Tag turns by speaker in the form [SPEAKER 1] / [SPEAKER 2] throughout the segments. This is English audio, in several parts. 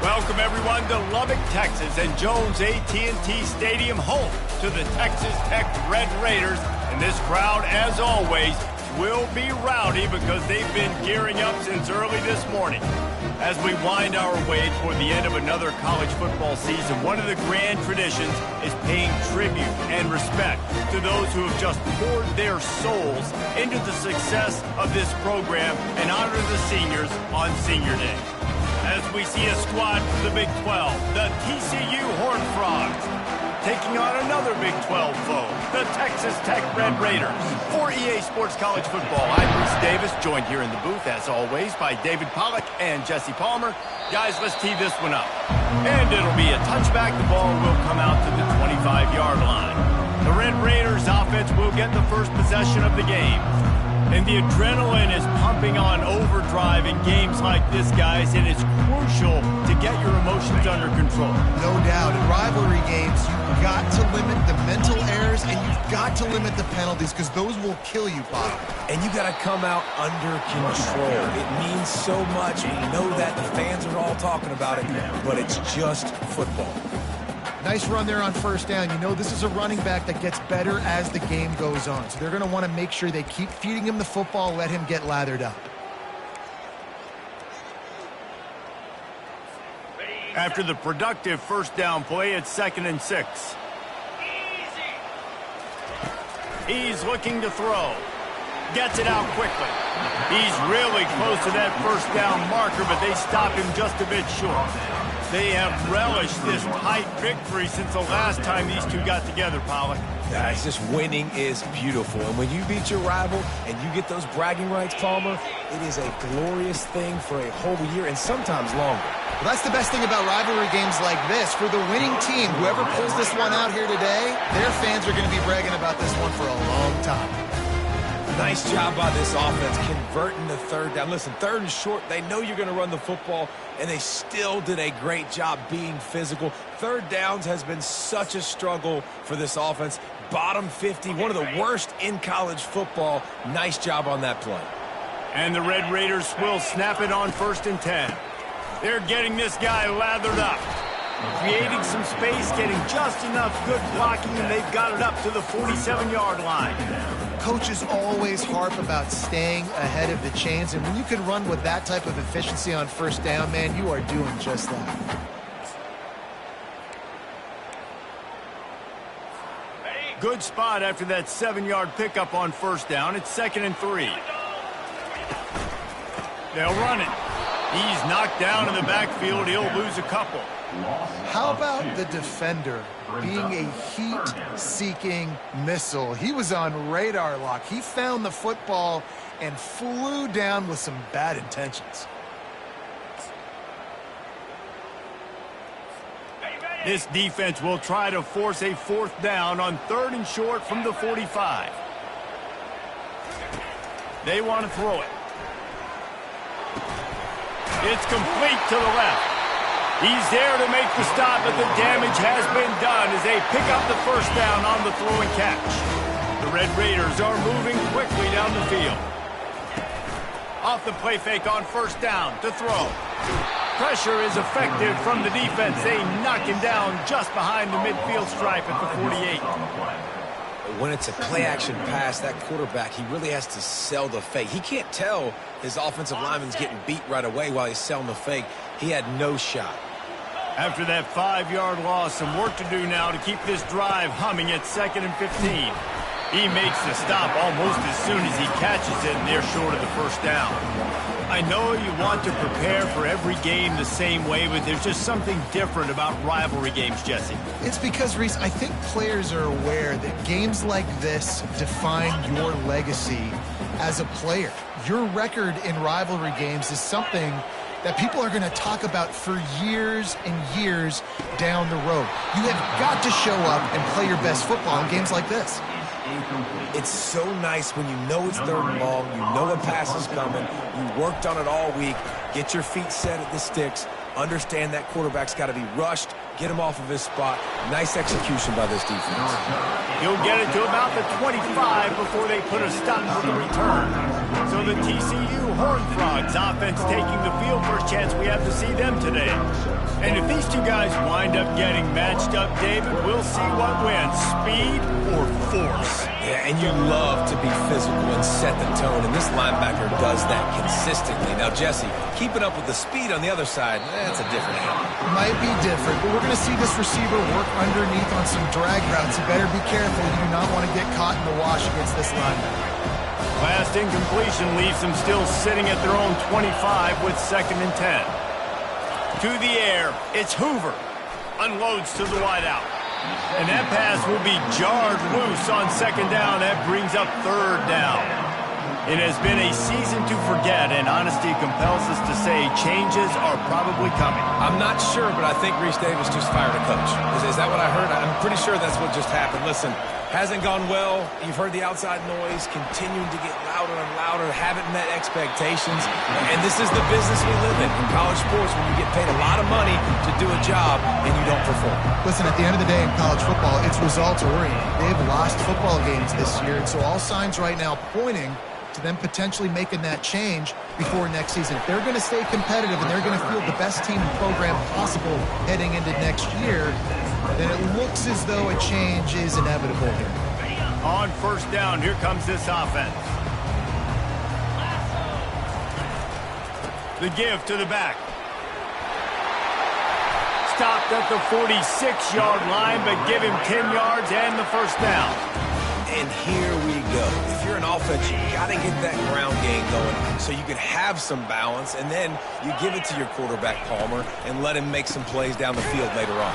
[SPEAKER 1] Welcome everyone to Lubbock, Texas, and Jones AT&T Stadium, home to the Texas Tech Red Raiders. And this crowd, as always, will be rowdy because they've been gearing up since early this morning. As we wind our way toward the end of another college football season, one of the grand traditions is paying tribute and respect to those who have just poured their souls into the success of this program and honor the seniors on Senior Day. As we see a squad from the Big 12, the TCU Horned Frogs, taking on another Big 12 foe, the Texas Tech Red Raiders. For EA Sports College Football, I'm Bruce Davis, joined here in the booth, as always, by David Pollack and Jesse Palmer. Guys, let's tee this one up. And it'll be a touchback. The ball will come out to the 25-yard line. The Red Raiders offense will get the first possession of the game. And the adrenaline is pumping on overdrive in games like this, guys, and it's crucial to get your emotions under control.
[SPEAKER 2] No doubt. In rivalry games, you've got to limit the mental errors, and you've got to limit the penalties, because those will kill you, Bob.
[SPEAKER 3] And you got to come out under control. It means so much. We know that the fans are all talking about it, but it's just football.
[SPEAKER 2] Nice run there on first down. You know this is a running back that gets better as the game goes on. So they're going to want to make sure they keep feeding him the football, let him get lathered up.
[SPEAKER 1] After the productive first down play, it's 2nd and 6. He's looking to throw. Gets it out quickly. He's really close to that first down marker, but they stop him just a bit short. They have relished this tight victory since the last time these two got together, Pollack.
[SPEAKER 3] Guys, just winning is beautiful. And when you beat your rival and you get those bragging rights, Palmer, it is a glorious thing for a whole year and sometimes longer.
[SPEAKER 2] Well, that's the best thing about rivalry games like this. For the winning team, whoever pulls this one out here today, their fans are going to be bragging about this one for a long time.
[SPEAKER 3] Nice job by this offense converting the third down. Listen, 3rd and short, they know you're going to run the football, and they still did a great job being physical. 3rd downs has been such a struggle for this offense. Bottom 50, one of the worst in college football. Nice job on that play.
[SPEAKER 1] And the Red Raiders will snap it on 1st and 10. They're getting this guy lathered up, creating some space, getting just enough good blocking, and they've got it up to the 47-yard line.
[SPEAKER 2] Coaches always harp about staying ahead of the chains, and when you can run with that type of efficiency on first down, man, you are doing just that.
[SPEAKER 1] Good spot after that 7-yard pickup on first down. It's 2nd and 3. They'll run it. He's knocked down in the backfield. He'll lose a couple.
[SPEAKER 2] How about the defender being a heat-seeking missile? He was on radar lock. He found the football and flew down with some bad intentions.
[SPEAKER 1] This defense will try to force a 4th down on 3rd and short from the 45. They want to throw it. It's complete to the left. He's there to make the stop, but the damage has been done as they pick up the first down on the throw and catch. The Red Raiders are moving quickly down the field. Off the play fake on first down to throw. Pressure is effective from the defense. They knock him down just behind the midfield stripe at the 48.
[SPEAKER 3] When it's a play-action pass, that quarterback, he really has to sell the fake. He can't tell his offensive lineman's getting beat right away while he's selling the fake. He had no shot.
[SPEAKER 1] After that 5-yard loss, some work to do now to keep this drive humming at 2nd and 15. He makes the stop almost as soon as he catches it, and they're short of the first down. I know you want to prepare for every game the same way, but there's just something different about rivalry games, Jesse.
[SPEAKER 2] It's because, Reese, I think players are aware that games like this define your legacy as a player. Your record in rivalry games is something that people are going to talk about for years and years down the road. You have got to show up and play your best football in games like this.
[SPEAKER 3] It's so nice when you know it's 3rd and long, you know a pass is coming, you worked on it all week, get your feet set at the sticks, understand that quarterback's got to be rushed get him off of his spot. Nice execution by this defense.
[SPEAKER 1] He'll get it to about the 25 before they put a stop to the return. So the TCU Horned Frogs offense taking the field. First chance we have to see them today. And if these two guys wind up getting matched up, David, we'll see what wins, speed or force.
[SPEAKER 3] Yeah, and you love to be physical and set the tone, and this linebacker does that consistently. Now, Jesse, keeping up with the speed on the other side, that's a different animal.
[SPEAKER 2] Might be different, but we're going to see this receiver work underneath on some drag routes. You better be careful. You do not want to get caught in the wash against this linebacker.
[SPEAKER 1] Last incompletion leaves them still sitting at their own 25 with 2nd and 10. To the air, it's Hoover. Unloads to the wideout. And that pass will be jarred loose on 2nd down. That brings up 3rd down. It has been a season to forget, and honesty compels us to say changes are probably coming.
[SPEAKER 3] I'm not sure, but I think Reese Davis just fired a coach. Is that what I heard? I'm pretty sure that's what just happened. Listen, hasn't gone well. You've heard the outside noise, continuing to get louder and louder, haven't met expectations. And this is the business we live in college sports, when you get paid a lot of money to do a job and you don't perform.
[SPEAKER 2] Listen, at the end of the day in college football, it's results-oriented. They've lost football games this year, and so all signs right now pointing to them potentially making that change before next season. If they're going to stay competitive and they're going to field the best team and program possible heading into next year, then it looks as though a change is inevitable here.
[SPEAKER 1] On 1st down, here comes this offense. The give to the back. Stopped at the 46-yard line, but give him 10 yards and the 1st down.
[SPEAKER 3] And here we go. If you're an offense, you got to get that ground game going so you can have some balance, and then you give it to your quarterback, Palmer, and let him make some plays down the field later on.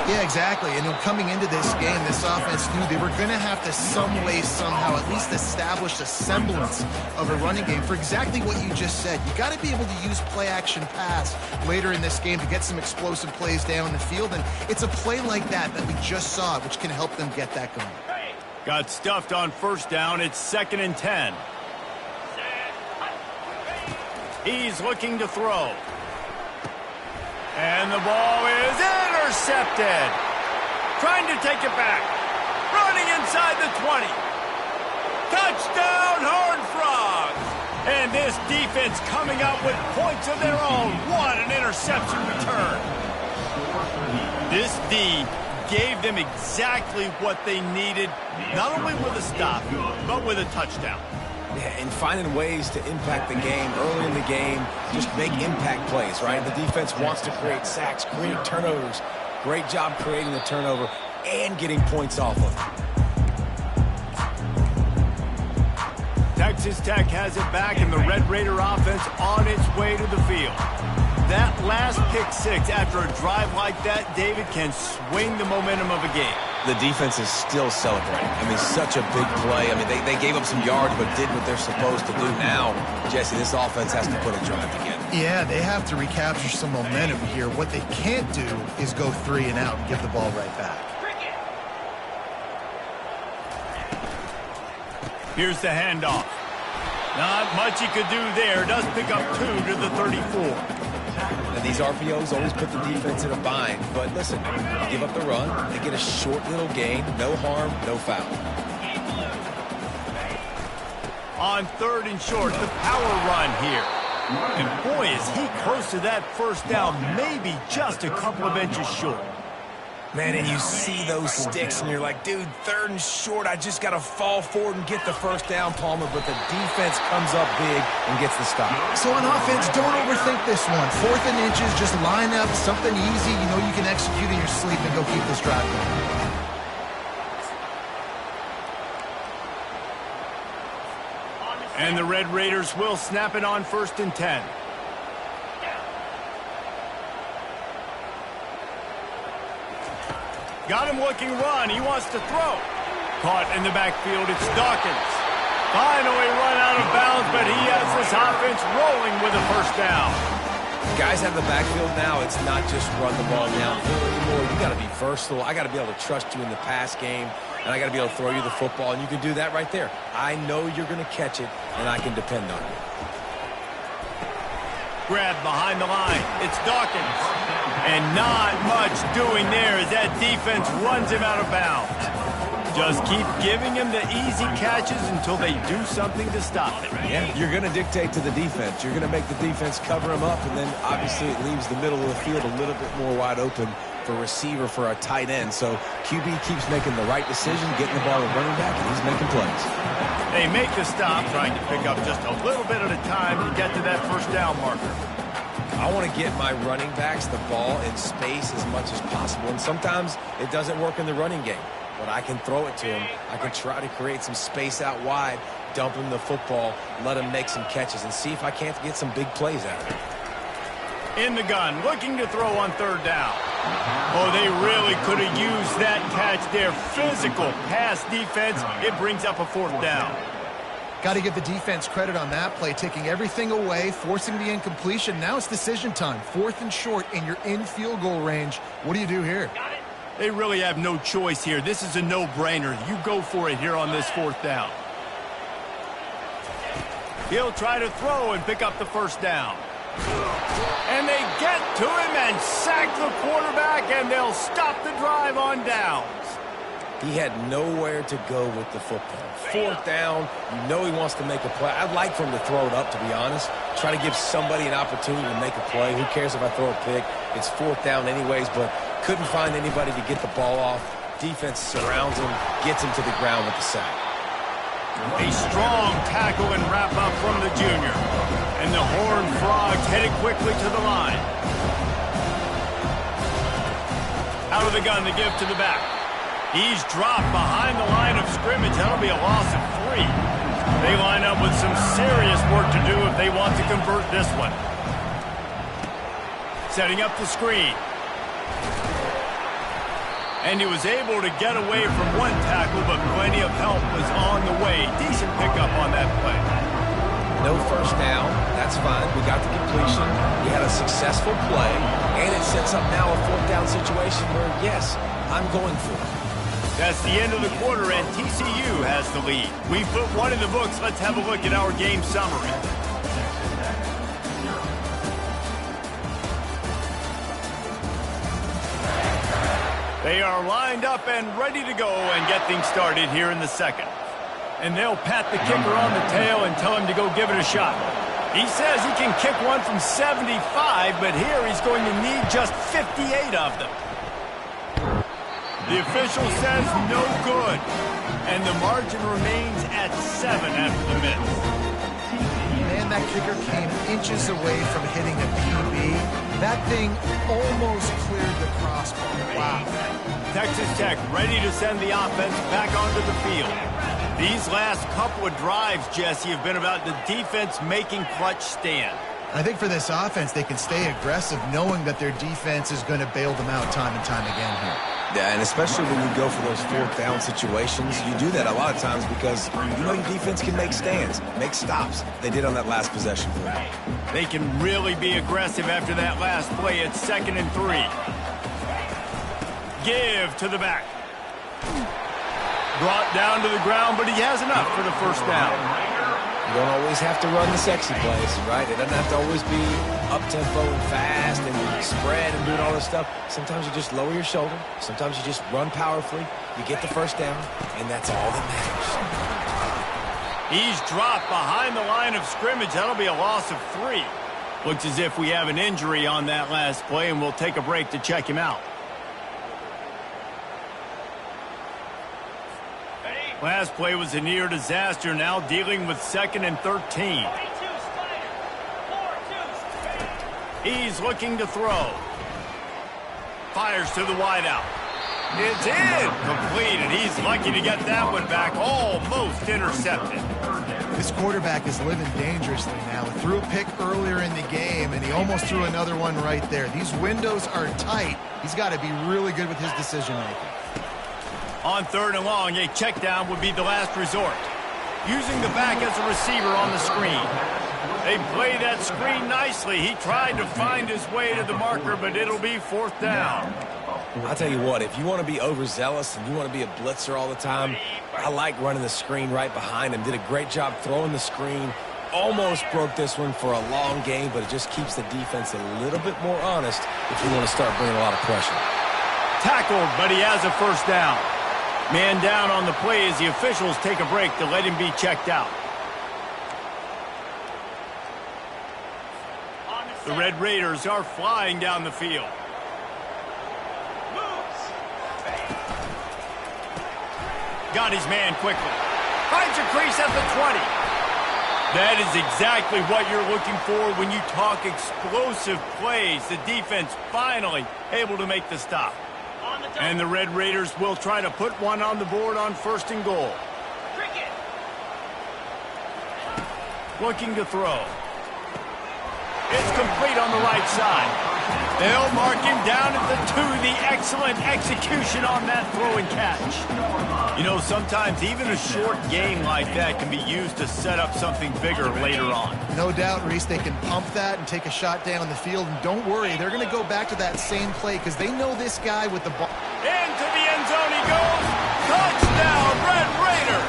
[SPEAKER 2] Yeah, exactly. And coming into this game, this offense knew they were going to have to some way, somehow, at least establish a semblance of a running game for exactly what you just said. You got to be able to use play-action pass later in this game to get some explosive plays down the field, and it's a play like that we just saw, which can help them get that going.
[SPEAKER 1] Got stuffed on 1st down. It's 2nd and 10. He's looking to throw. And the ball is intercepted. Trying to take it back. Running inside the 20. Touchdown, Horned Frogs. And this defense coming out with points of their own. What an interception return. This D gave them exactly what they needed, not only with a stop, but with a touchdown.
[SPEAKER 3] Yeah, and finding ways to impact the game early in the game, just make impact plays, right? The defense wants to create sacks, create turnovers. Great job creating the turnover and getting points off of it.
[SPEAKER 1] Texas Tech has it back, and the Red Raider offense on its way to the field. That last pick 6 after a drive like that, David, can swing the momentum of a game.
[SPEAKER 3] The defense is still celebrating. I mean, such a big play. I mean, they gave up some yards but did what they're supposed to do. Now, Jesse, this offense has to put a drive together.
[SPEAKER 2] Yeah, they have to recapture some momentum here. What they can't do is go 3 and out and give the ball right back.
[SPEAKER 1] Here's the handoff. Not much he could do there. Does pick up 2 to the 34.
[SPEAKER 3] And these RPOs always put the defense in a bind. But listen, you give up the run, they get a short little gain, no harm, no foul.
[SPEAKER 1] On 3rd and short, the power run here. And boy, is he close to that 1st down, maybe just a couple of inches short.
[SPEAKER 3] Man, and you see those sticks, and you're like, dude, 3rd and short, I just got to fall forward and get the 1st down, Palmer, but the defense comes up big and gets the stop.
[SPEAKER 2] So on offense, don't overthink this one. 4th and inches, just line up, something easy, you know you can execute in your sleep and go keep this drive going.
[SPEAKER 1] And the Red Raiders will snap it on 1st and 10. Got him looking run. He wants to throw. Caught in the backfield. It's Dawkins. Finally run out of bounds, but he has this offense rolling with a 1st down.
[SPEAKER 3] Guys have the backfield now. It's not just run the ball downfield anymore. You got to be versatile. I got to be able to trust you in the pass game, and I got to be able to throw you the football, and you can do that right there. I know you're going to catch it, and I can depend on you.
[SPEAKER 1] Grab behind the line. It's Dawkins. And not much doing there as that defense runs him out of bounds. Just keep giving him the easy catches until they do something to stop him.
[SPEAKER 3] Yeah, you're going to dictate to the defense. You're going to make the defense cover him up, and then obviously it leaves the middle of the field a little bit more wide open for receiver for a tight end. So QB keeps making the right decision, getting the ball to running back, and he's making plays.
[SPEAKER 1] They make the stop, trying to pick up just a little bit at a time to get to that first down marker.
[SPEAKER 3] I want to get my running backs the ball in space as much as possible, and sometimes it doesn't work in the running game, but I can throw it to him. I can try to create some space out wide, dump him the football, let him make some catches, and see if I can't get some big plays out of it.
[SPEAKER 1] In the gun, looking to throw on third down. Oh, they really could have used that catch there. Physical pass defense. It brings up a fourth down.
[SPEAKER 2] Got to give the defense credit on that play, taking everything away, forcing the incompletion. Now it's decision time. 4th and short, and you're in field goal range. What do you do here?
[SPEAKER 1] They really have no choice here. This is a no-brainer. You go for it here on this 4th down. He'll try to throw and pick up the first down. And they get to him and sack the quarterback, and they'll stop the drive on downs.
[SPEAKER 3] He had nowhere to go with the football. 4th down, you know he wants to make a play. I'd like for him to throw it up, to be honest. Try to give somebody an opportunity to make a play. Who cares if I throw a pick? It's 4th down anyways, but couldn't find anybody to get the ball off. Defense surrounds him, gets him to the ground with the sack.
[SPEAKER 1] A strong tackle and wrap up from the junior. And the Horned Frogs headed quickly to the line. Out of the gun to give to the back. He's dropped behind the line of scrimmage. That'll be a loss of 3. They line up with some serious work to do if they want to convert this one. Setting up the screen. And he was able to get away from one tackle, but plenty of help was on the way. Decent pickup on that play.
[SPEAKER 3] No first down. That's fine. We got the completion. We had a successful play. And it sets up now a 4th down situation where, yes, I'm going for it.
[SPEAKER 1] That's the end of the quarter, and TCU has the lead. We put one in the books. Let's have a look at our game summary. They are lined up and ready to go and get things started here in the second. And they'll pat the kicker on the tail and tell him to go give it a shot. He says he can kick one from 75, but here he's going to need just 58 of them. The official says no good, and the margin remains at 7 after the miss.
[SPEAKER 2] Man, that kicker came inches away from hitting a PB. That thing almost cleared the crossbar. Wow.
[SPEAKER 1] Texas Tech ready to send the offense back onto the field. These last couple of drives, Jesse, have been about the defense making clutch stand.
[SPEAKER 2] I think for this offense, they can stay aggressive knowing that their defense is going to bail them out time and time again here.
[SPEAKER 3] Yeah, and especially when you go for those 4th down situations, you do that a lot of times because you know your defense can make stands, make stops. They did on that last possession for you.
[SPEAKER 1] They can really be aggressive after that last play. It's 2nd and 3. Give to the back. Brought down to the ground, but he has enough for the first down.
[SPEAKER 3] You don't always have to run the sexy plays, right? It doesn't have to always be up-tempo and fast and spread and doing all this stuff. Sometimes you just lower your shoulder. Sometimes you just run powerfully. You get the first down, and that's all that matters.
[SPEAKER 1] He's dropped behind the line of scrimmage. That'll be a loss of 3. Looks as if we have an injury on that last play, and we'll take a break to check him out. Last play was a near disaster, now dealing with 2nd and 13. He's looking to throw. Fires to the wideout. It's in. Completed. He's lucky to get that one back. Almost intercepted.
[SPEAKER 2] This quarterback is living dangerously now. He threw a pick earlier in the game, and he almost threw another one right there. These windows are tight. He's got to be really good with his decision-making.
[SPEAKER 1] On 3rd and long, a check down would be the last resort. Using the back as a receiver on the screen. They play that screen nicely. He tried to find his way to the marker, but it'll be 4th down.
[SPEAKER 3] I'll tell you what, if you want to be overzealous and you want to be a blitzer all the time, I like running the screen right behind him. Did a great job throwing the screen, Almost broke this one for a long game, but it just keeps the defense a little bit more honest if you want to start bringing a lot of pressure.
[SPEAKER 1] Tackled, but he has a first down. Man down on the play as the officials take a break to let him be checked out. The Red Raiders are flying down the field. Got his man quickly. Finds a crease at the 20. That is exactly what you're looking for when you talk explosive plays. The defense finally able to make the stop. And the Red Raiders will try to put one on the board on 1st and goal. Looking to throw. It's complete on the right side. They'll mark him down at the 2. The excellent execution on that throw and catch. You know, sometimes even a short game like that can be used to set up something bigger later on.
[SPEAKER 2] No doubt, Reese, they can pump that and take a shot down the field. And don't worry, they're going to go back to that same play because they know this guy with the ball.
[SPEAKER 1] Into the end zone he goes. Touchdown, Red Raiders.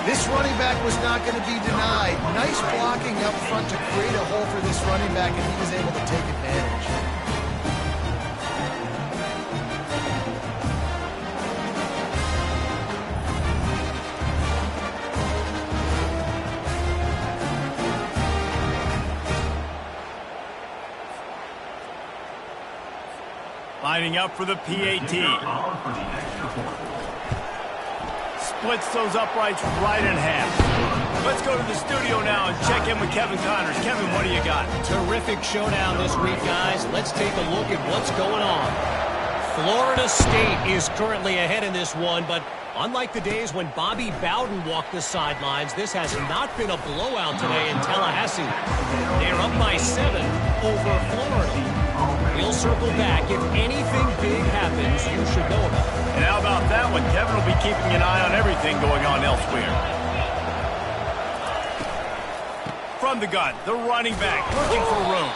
[SPEAKER 2] This running back was not going to be denied. Nice blocking up front to create a hole for this running back, and he was able to take advantage.
[SPEAKER 1] Lining up for the PAT. Splits those uprights right in half. Let's go to the studio now and check in with Kevin Connors. Kevin, what do you got?
[SPEAKER 4] Terrific showdown this week, guys. Let's take a look at what's going on. Florida State is currently ahead in this one, but unlike the days when Bobby Bowden walked the sidelines, this has not been a blowout today in Tallahassee. They're up by 7 over Florida. We'll circle back. If anything big happens, you should know about it.
[SPEAKER 1] And how about that one? Kevin will be keeping an eye on everything going on elsewhere. From the gun, the running back looking for room.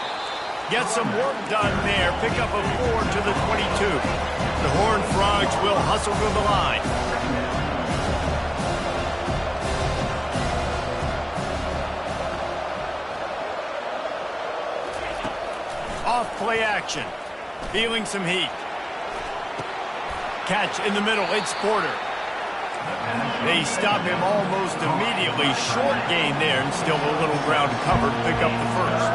[SPEAKER 1] Get some work done there. Pick up a 4 to the 22. The Horned Frogs will hustle to the line. Off play action. Feeling some heat. Catch in the middle. It's Porter. They stop him almost immediately. Short gain there and still a little ground covered. Pick up the first.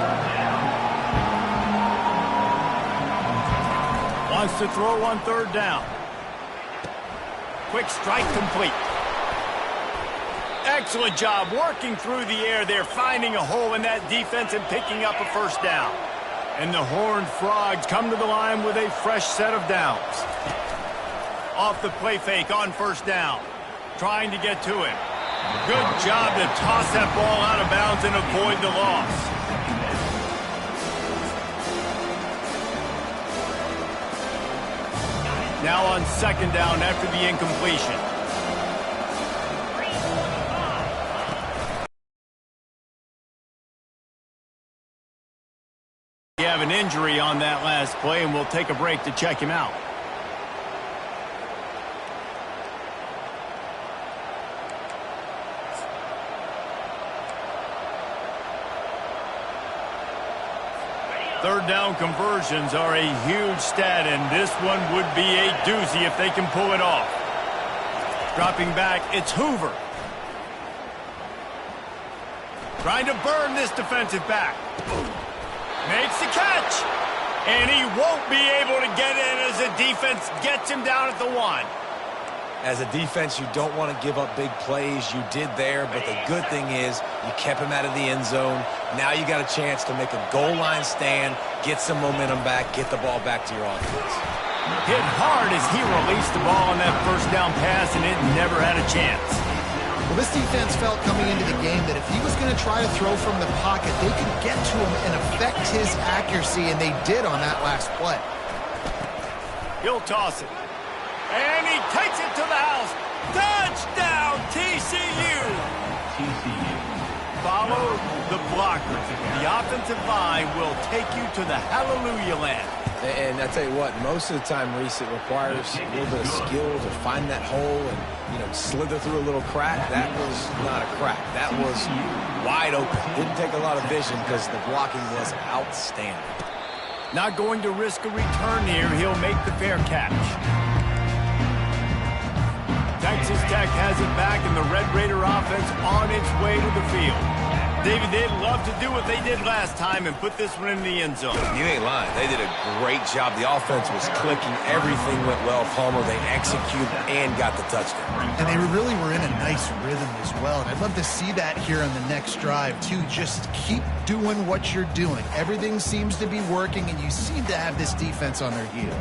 [SPEAKER 1] Wants to throw on 3rd down. Quick strike complete. Excellent job working through the air there, finding a hole in that defense and picking up a 1st down. And the Horned Frogs come to the line with a fresh set of downs. Off the play fake on 1st down. Trying to get to him. Good job to toss that ball out of bounds and avoid the loss. Now on 2nd down after the incompletion. We have an injury on that last play, and we'll take a break to check him out. Third down conversions are a huge stat, and this one would be a doozy if they can pull it off. Dropping back, it's Hoover. Trying to burn this defensive back. Makes the catch. And he won't be able to get in as the defense gets him down at the 1.
[SPEAKER 3] As a defense, you don't want to give up big plays. You did there, but the good thing is you kept him out of the end zone. Now you got a chance to make a goal line stand, get some momentum back, get the ball back to your offense.
[SPEAKER 1] Hit hard as he released the ball on that 1st down pass, and it never had a chance.
[SPEAKER 2] Well, this defense felt coming into the game that if he was going to try to throw from the pocket, they could get to him and affect his accuracy, and they did on that last play.
[SPEAKER 1] He'll toss it. And he takes it to the house. Touchdown, TCU! follow the blockers. The offensive line will take you to the hallelujah land.
[SPEAKER 3] And I tell you what, most of the time, Reese, it requires a little bit of skill to find that hole and, slither through a little crack. That was not a crack. That was wide open. Didn't take a lot of vision because the blocking was outstanding.
[SPEAKER 1] Not going to risk a return here. He'll make the fair catch. Texas Tech has it back, and the Red Raider offense on its way to the field. David, they'd love to do what they did last time and put this one in the end zone.
[SPEAKER 3] You ain't lying. They did a great job. The offense was clicking. Everything went well. Palmer, they executed and got the touchdown.
[SPEAKER 2] And they really were in a nice rhythm as well. And I'd love to see that here on the next drive, too. Just keep doing what you're doing. Everything seems to be working, and you seem to have this defense on their heels.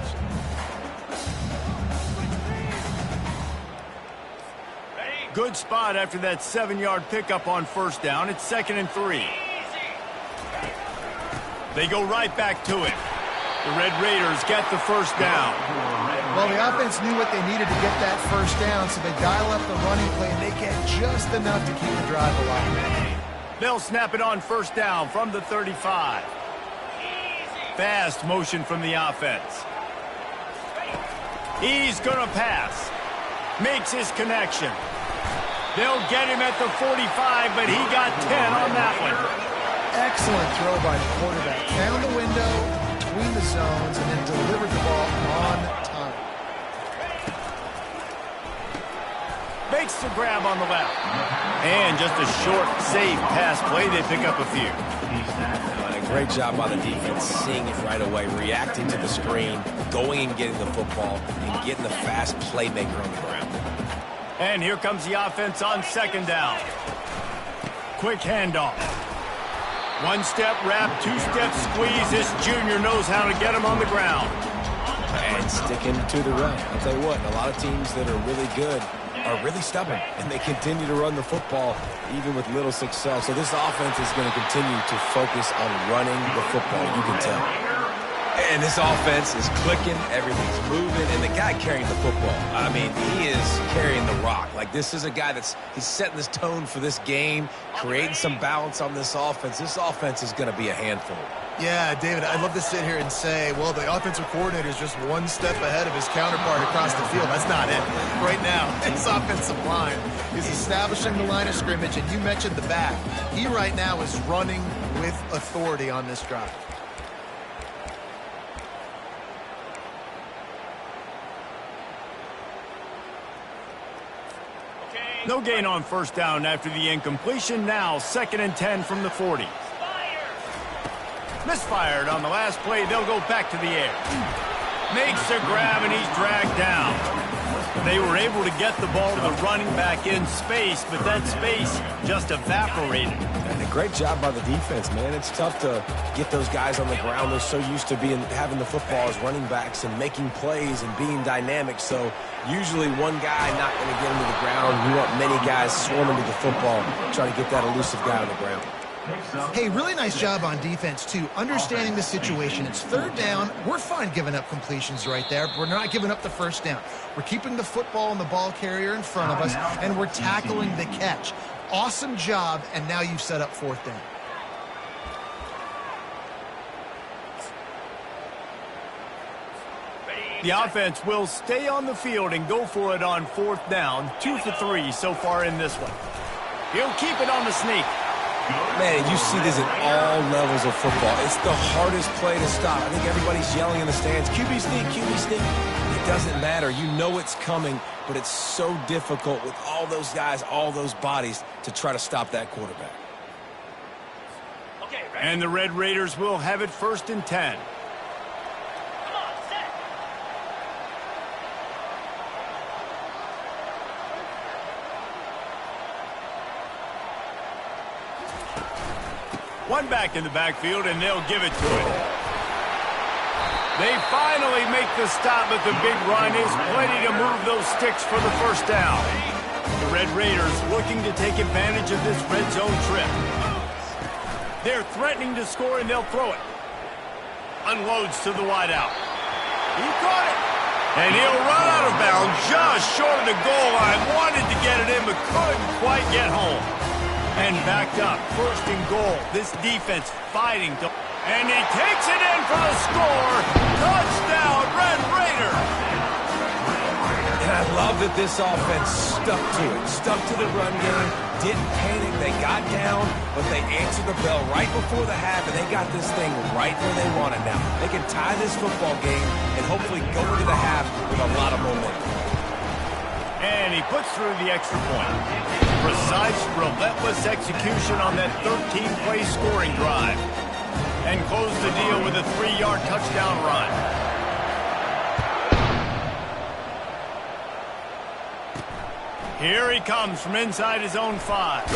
[SPEAKER 1] Good spot after that 7-yard pickup on first down. It's 2nd and 3. They go right back to it. The Red Raiders get the first down.
[SPEAKER 2] Well, the offense knew what they needed to get that first down, so they dial up the running play, and they get just enough to keep the drive alive.
[SPEAKER 1] They'll snap it on first down from the 35. Fast motion from the offense. He's going to pass. Makes his connection. They'll get him at the 45, but he got 10 on that one.
[SPEAKER 2] Excellent throw by the quarterback. Found the window between the zones and then delivered the ball on time.
[SPEAKER 1] Makes the grab on the left. And just a short, safe pass play. They pick up a few.
[SPEAKER 3] A great job by the defense, seeing it right away, reacting to the screen, going and getting the football, and getting the fast playmaker on the ground.
[SPEAKER 1] And here comes the offense on 2nd down. Quick handoff. 1-step wrap, 2-step squeeze. This junior knows how to get him on the ground.
[SPEAKER 3] And sticking to the run. I'll tell you what, a lot of teams that are really good are really stubborn, and they continue to run the football even with little success. So this offense is going to continue to focus on running the football, you can tell. And this offense is clicking, everything's moving, and the guy carrying the football, I mean, he is carrying the rock. Like, this is a guy he's setting this tone for this game, creating some balance on this offense. This offense is going to be a handful.
[SPEAKER 2] Yeah, David, I'd love to sit here and say, well, the offensive coordinator is just one step ahead of his counterpart across the field. That's not it. Right now, his offensive line is establishing the line of scrimmage, and you mentioned the back. He right now is running with authority on this drive.
[SPEAKER 1] No gain on first down after the incompletion. Now 2nd and 10 from the 40. Misfired on the last play. They'll go back to the air. Makes a grab, and he's dragged down. They were able to get the ball to the running back in space, but that space just evaporated.
[SPEAKER 3] And a great job by the defense, man. It's tough to get those guys on the ground. They're so used to having the football as running backs and making plays and being dynamic. So usually one guy not going to get him to the ground. You want many guys swarming to the football, try to get that elusive guy on the ground.
[SPEAKER 2] Hey, really nice job on defense, too. Understanding the situation. It's 3rd down. We're fine giving up completions right there. We're not giving up the first down. We're keeping the football and the ball carrier in front of us, and we're tackling the catch. Awesome job, and now you've set up 4th down.
[SPEAKER 1] The offense will stay on the field and go for it on 4th down. 2 for 3 so far in this one. He'll keep it on the sneak.
[SPEAKER 3] Man, you see this at all levels of football. It's the hardest play to stop. I think everybody's yelling in the stands, QB sneak, QB sneak. It doesn't matter. You know it's coming, but it's so difficult with all those guys, all those bodies to try to stop that quarterback.
[SPEAKER 1] And the Red Raiders will have it 1st and 10. One back in the backfield, and they'll give it to it. They finally make the stop, but the big run is plenty to move those sticks for the first down. The Red Raiders looking to take advantage of this red zone trip. They're threatening to score, and they'll throw it. Unloads to the wideout. He caught it. And he'll run out of bounds just short of the goal line. Wanted to get it in, but couldn't quite get home. And backed up, 1st and goal. This defense fighting to... And he takes it in for the score. Touchdown, Red Raiders.
[SPEAKER 3] And I love that this offense stuck to it. Stuck to the run game. Didn't panic. They got down, but they answered the bell right before the half, and they got this thing right where they want it now. They can tie this football game and hopefully go into the half with a lot of momentum.
[SPEAKER 1] And he puts through the extra point. Precise, relentless execution on that 13-play scoring drive. And close the deal with a 3-yard touchdown run. Here he comes from inside his own 5.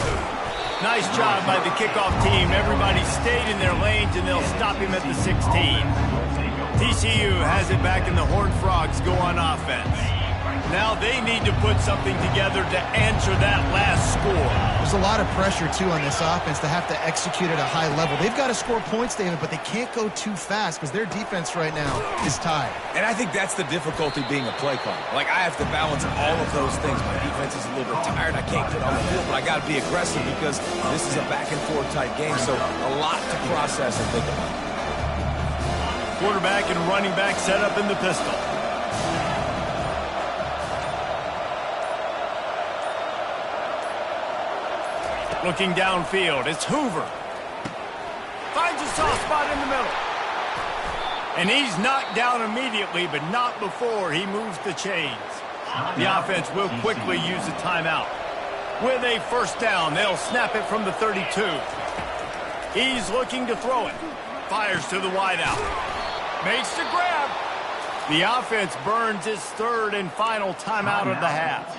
[SPEAKER 1] Nice job by the kickoff team. Everybody stayed in their lanes, and they'll stop him at the 16. TCU has it back, and the Horned Frogs go on offense. Now they need to put something together to answer that last score.
[SPEAKER 2] There's a lot of pressure, too, on this offense to have to execute at a high level. They've got to score points, David, but they can't go too fast because their defense right now is tired. And
[SPEAKER 3] I think that's the difficulty being a play caller. Like, I have to balance all of those things. My defense is a little bit tired. I can't get on the field, but I got to be aggressive because this is a back-and-forth type game, so a lot to process and think about.
[SPEAKER 1] Quarterback and running back set up in the pistol. Looking downfield, it's Hoover. Finds a soft spot in the middle. And he's knocked down immediately, but not before he moves the chains. The offense will quickly use a timeout. With a 1st down, they'll snap it from the 32. He's looking to throw it. Fires to the wideout. Makes the grab. The offense burns its 3rd and final timeout of the half.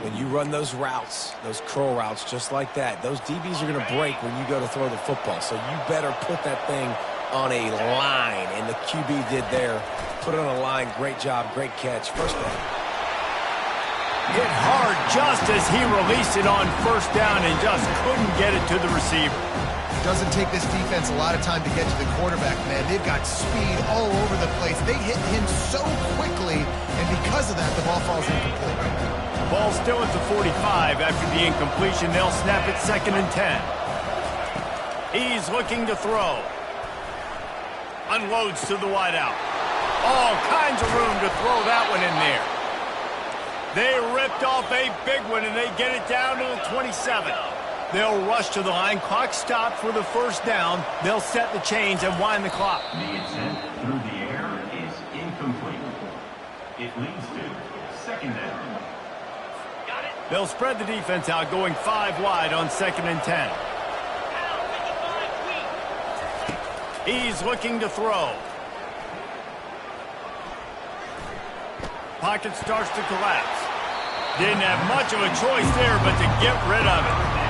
[SPEAKER 3] When you run those routes, those curl routes just like that, those DBs are going to break when you go to throw the football. So you better put that thing on a line, and the QB did there. Put it on a line. Great job. Great catch. 1st down.
[SPEAKER 1] Hit hard just as he released it on 1st down and just couldn't get it to the receiver.
[SPEAKER 2] Doesn't take this defense a lot of time to get to the quarterback, man. They've got speed all over the place. They hit him so quickly, and because of that, the ball falls incomplete.
[SPEAKER 1] Ball still at the 45 after the incompletion. They'll snap it 2nd and 10. He's looking to throw. Unloads to the wideout. All kinds of room to throw that one in there. They ripped off a big one, and they get it down to the 27. They'll rush to the line. Clock stopped for the 1st down. They'll set the chains and wind the clock.
[SPEAKER 5] The attempt through the air is incomplete. It leads to 2nd down.
[SPEAKER 1] They'll spread the defense out, going 5 wide on 2nd and 10. He's looking to throw. Pocket starts to collapse. Didn't have much of a choice there but to get rid of it.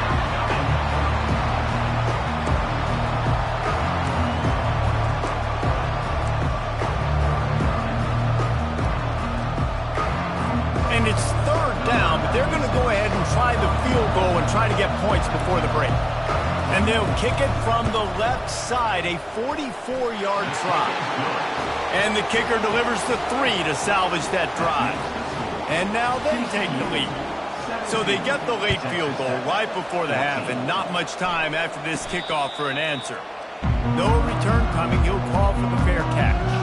[SPEAKER 1] And it's 3rd down, but they're going to go ahead and try the field goal and try to get points before the break. And they'll kick it from the left side, a 44-yard try. And the kicker delivers the 3 to salvage that drive. And now they take the lead. So they get the late field goal right before the half, and not much time after this kickoff for an answer. No return coming. He'll call for the fair catch.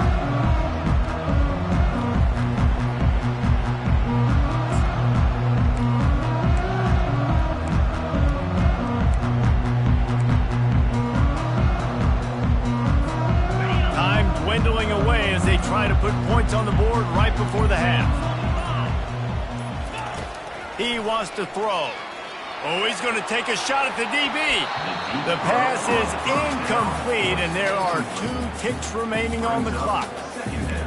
[SPEAKER 1] Dwindling away as they try to put points on the board right before the half. He wants to throw. Oh, he's going to take a shot at the DB. The pass is incomplete, and there are 2 ticks remaining on the clock.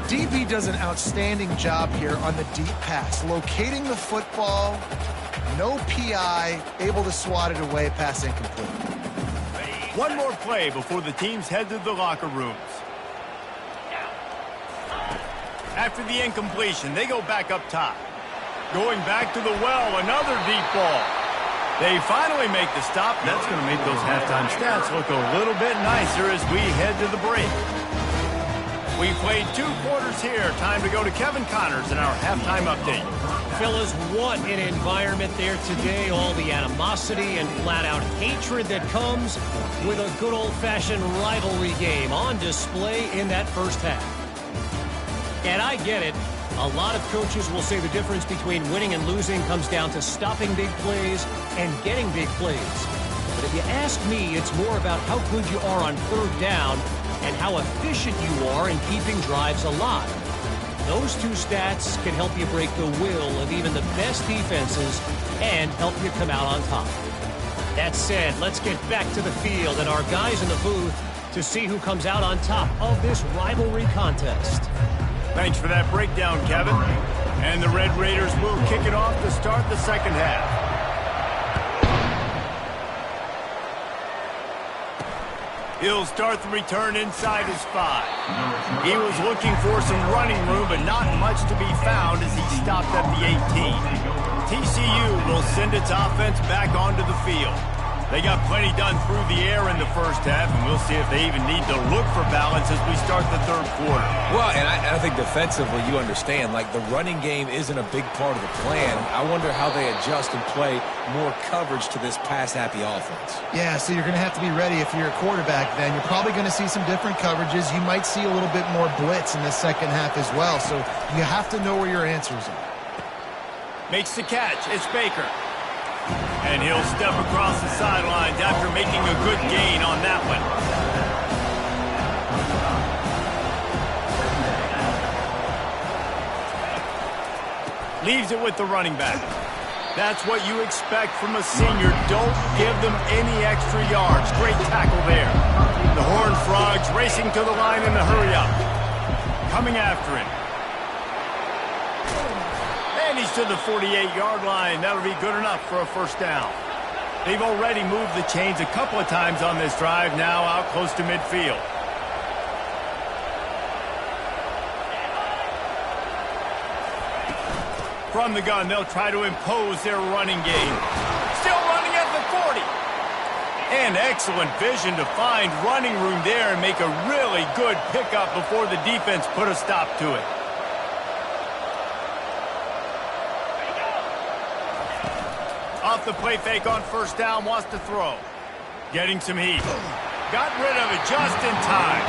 [SPEAKER 2] DB does an outstanding job here on the deep pass, locating the football, no PI, able to swat it away, pass incomplete.
[SPEAKER 1] One more play before the teams head to the locker rooms. After the incompletion, they go back up top. Going back to the well, another deep ball. They finally make the stop. That's going to make those halftime stats look a little bit nicer as we head to the break. We played 2 quarters here. Time to go to Kevin Connors in our halftime update.
[SPEAKER 4] Fellas, what an environment there today. All the animosity and flat-out hatred that comes with a good old-fashioned rivalry game on display in that first half. And I get it. A lot of coaches will say the difference between winning and losing comes down to stopping big plays and getting big plays. But if you ask me, it's more about how good you are on third down and how efficient you are in keeping drives alive. Those 2 stats can help you break the will of even the best defenses and help you come out on top. That said, let's get back to the field and our guys in the booth to see who comes out on top of this rivalry contest.
[SPEAKER 1] Thanks for that breakdown, Kevin. And the Red Raiders will kick it off to start the second half. He'll start the return inside his 5. He was looking for some running room, but not much to be found as he stopped at the 18. TCU will send its offense back onto the field. They got plenty done through the air in the first half, and we'll see if they even need to look for balance as we start the third quarter.
[SPEAKER 3] Well, and I think defensively you understand, like the running game isn't a big part of the plan. I wonder how they adjust and play more coverage to this pass-happy offense.
[SPEAKER 2] Yeah, so you're going to have to be ready if you're a quarterback then. You're probably going to see some different coverages. You might see a little bit more blitz in the second half as well, so you have to know where your answers are.
[SPEAKER 1] Makes the catch. It's Baker. And he'll step across the sidelines after making a good gain on that one. Leaves it with the running back. That's what you expect from a senior. Don't give them any extra yards. Great tackle there. The Horned Frogs racing to the line in the hurry-up. Coming after him. And he's to the 48-yard line. That'll be good enough for a first down. They've already moved the chains a couple of times on this drive, now out close to midfield. From the gun, they'll try to impose their running game. Still running at the 40. And excellent vision to find running room there and make a really good pickup before the defense put a stop to it. Off the play fake on first down, wants to throw. Getting some heat. Got rid of it just in time.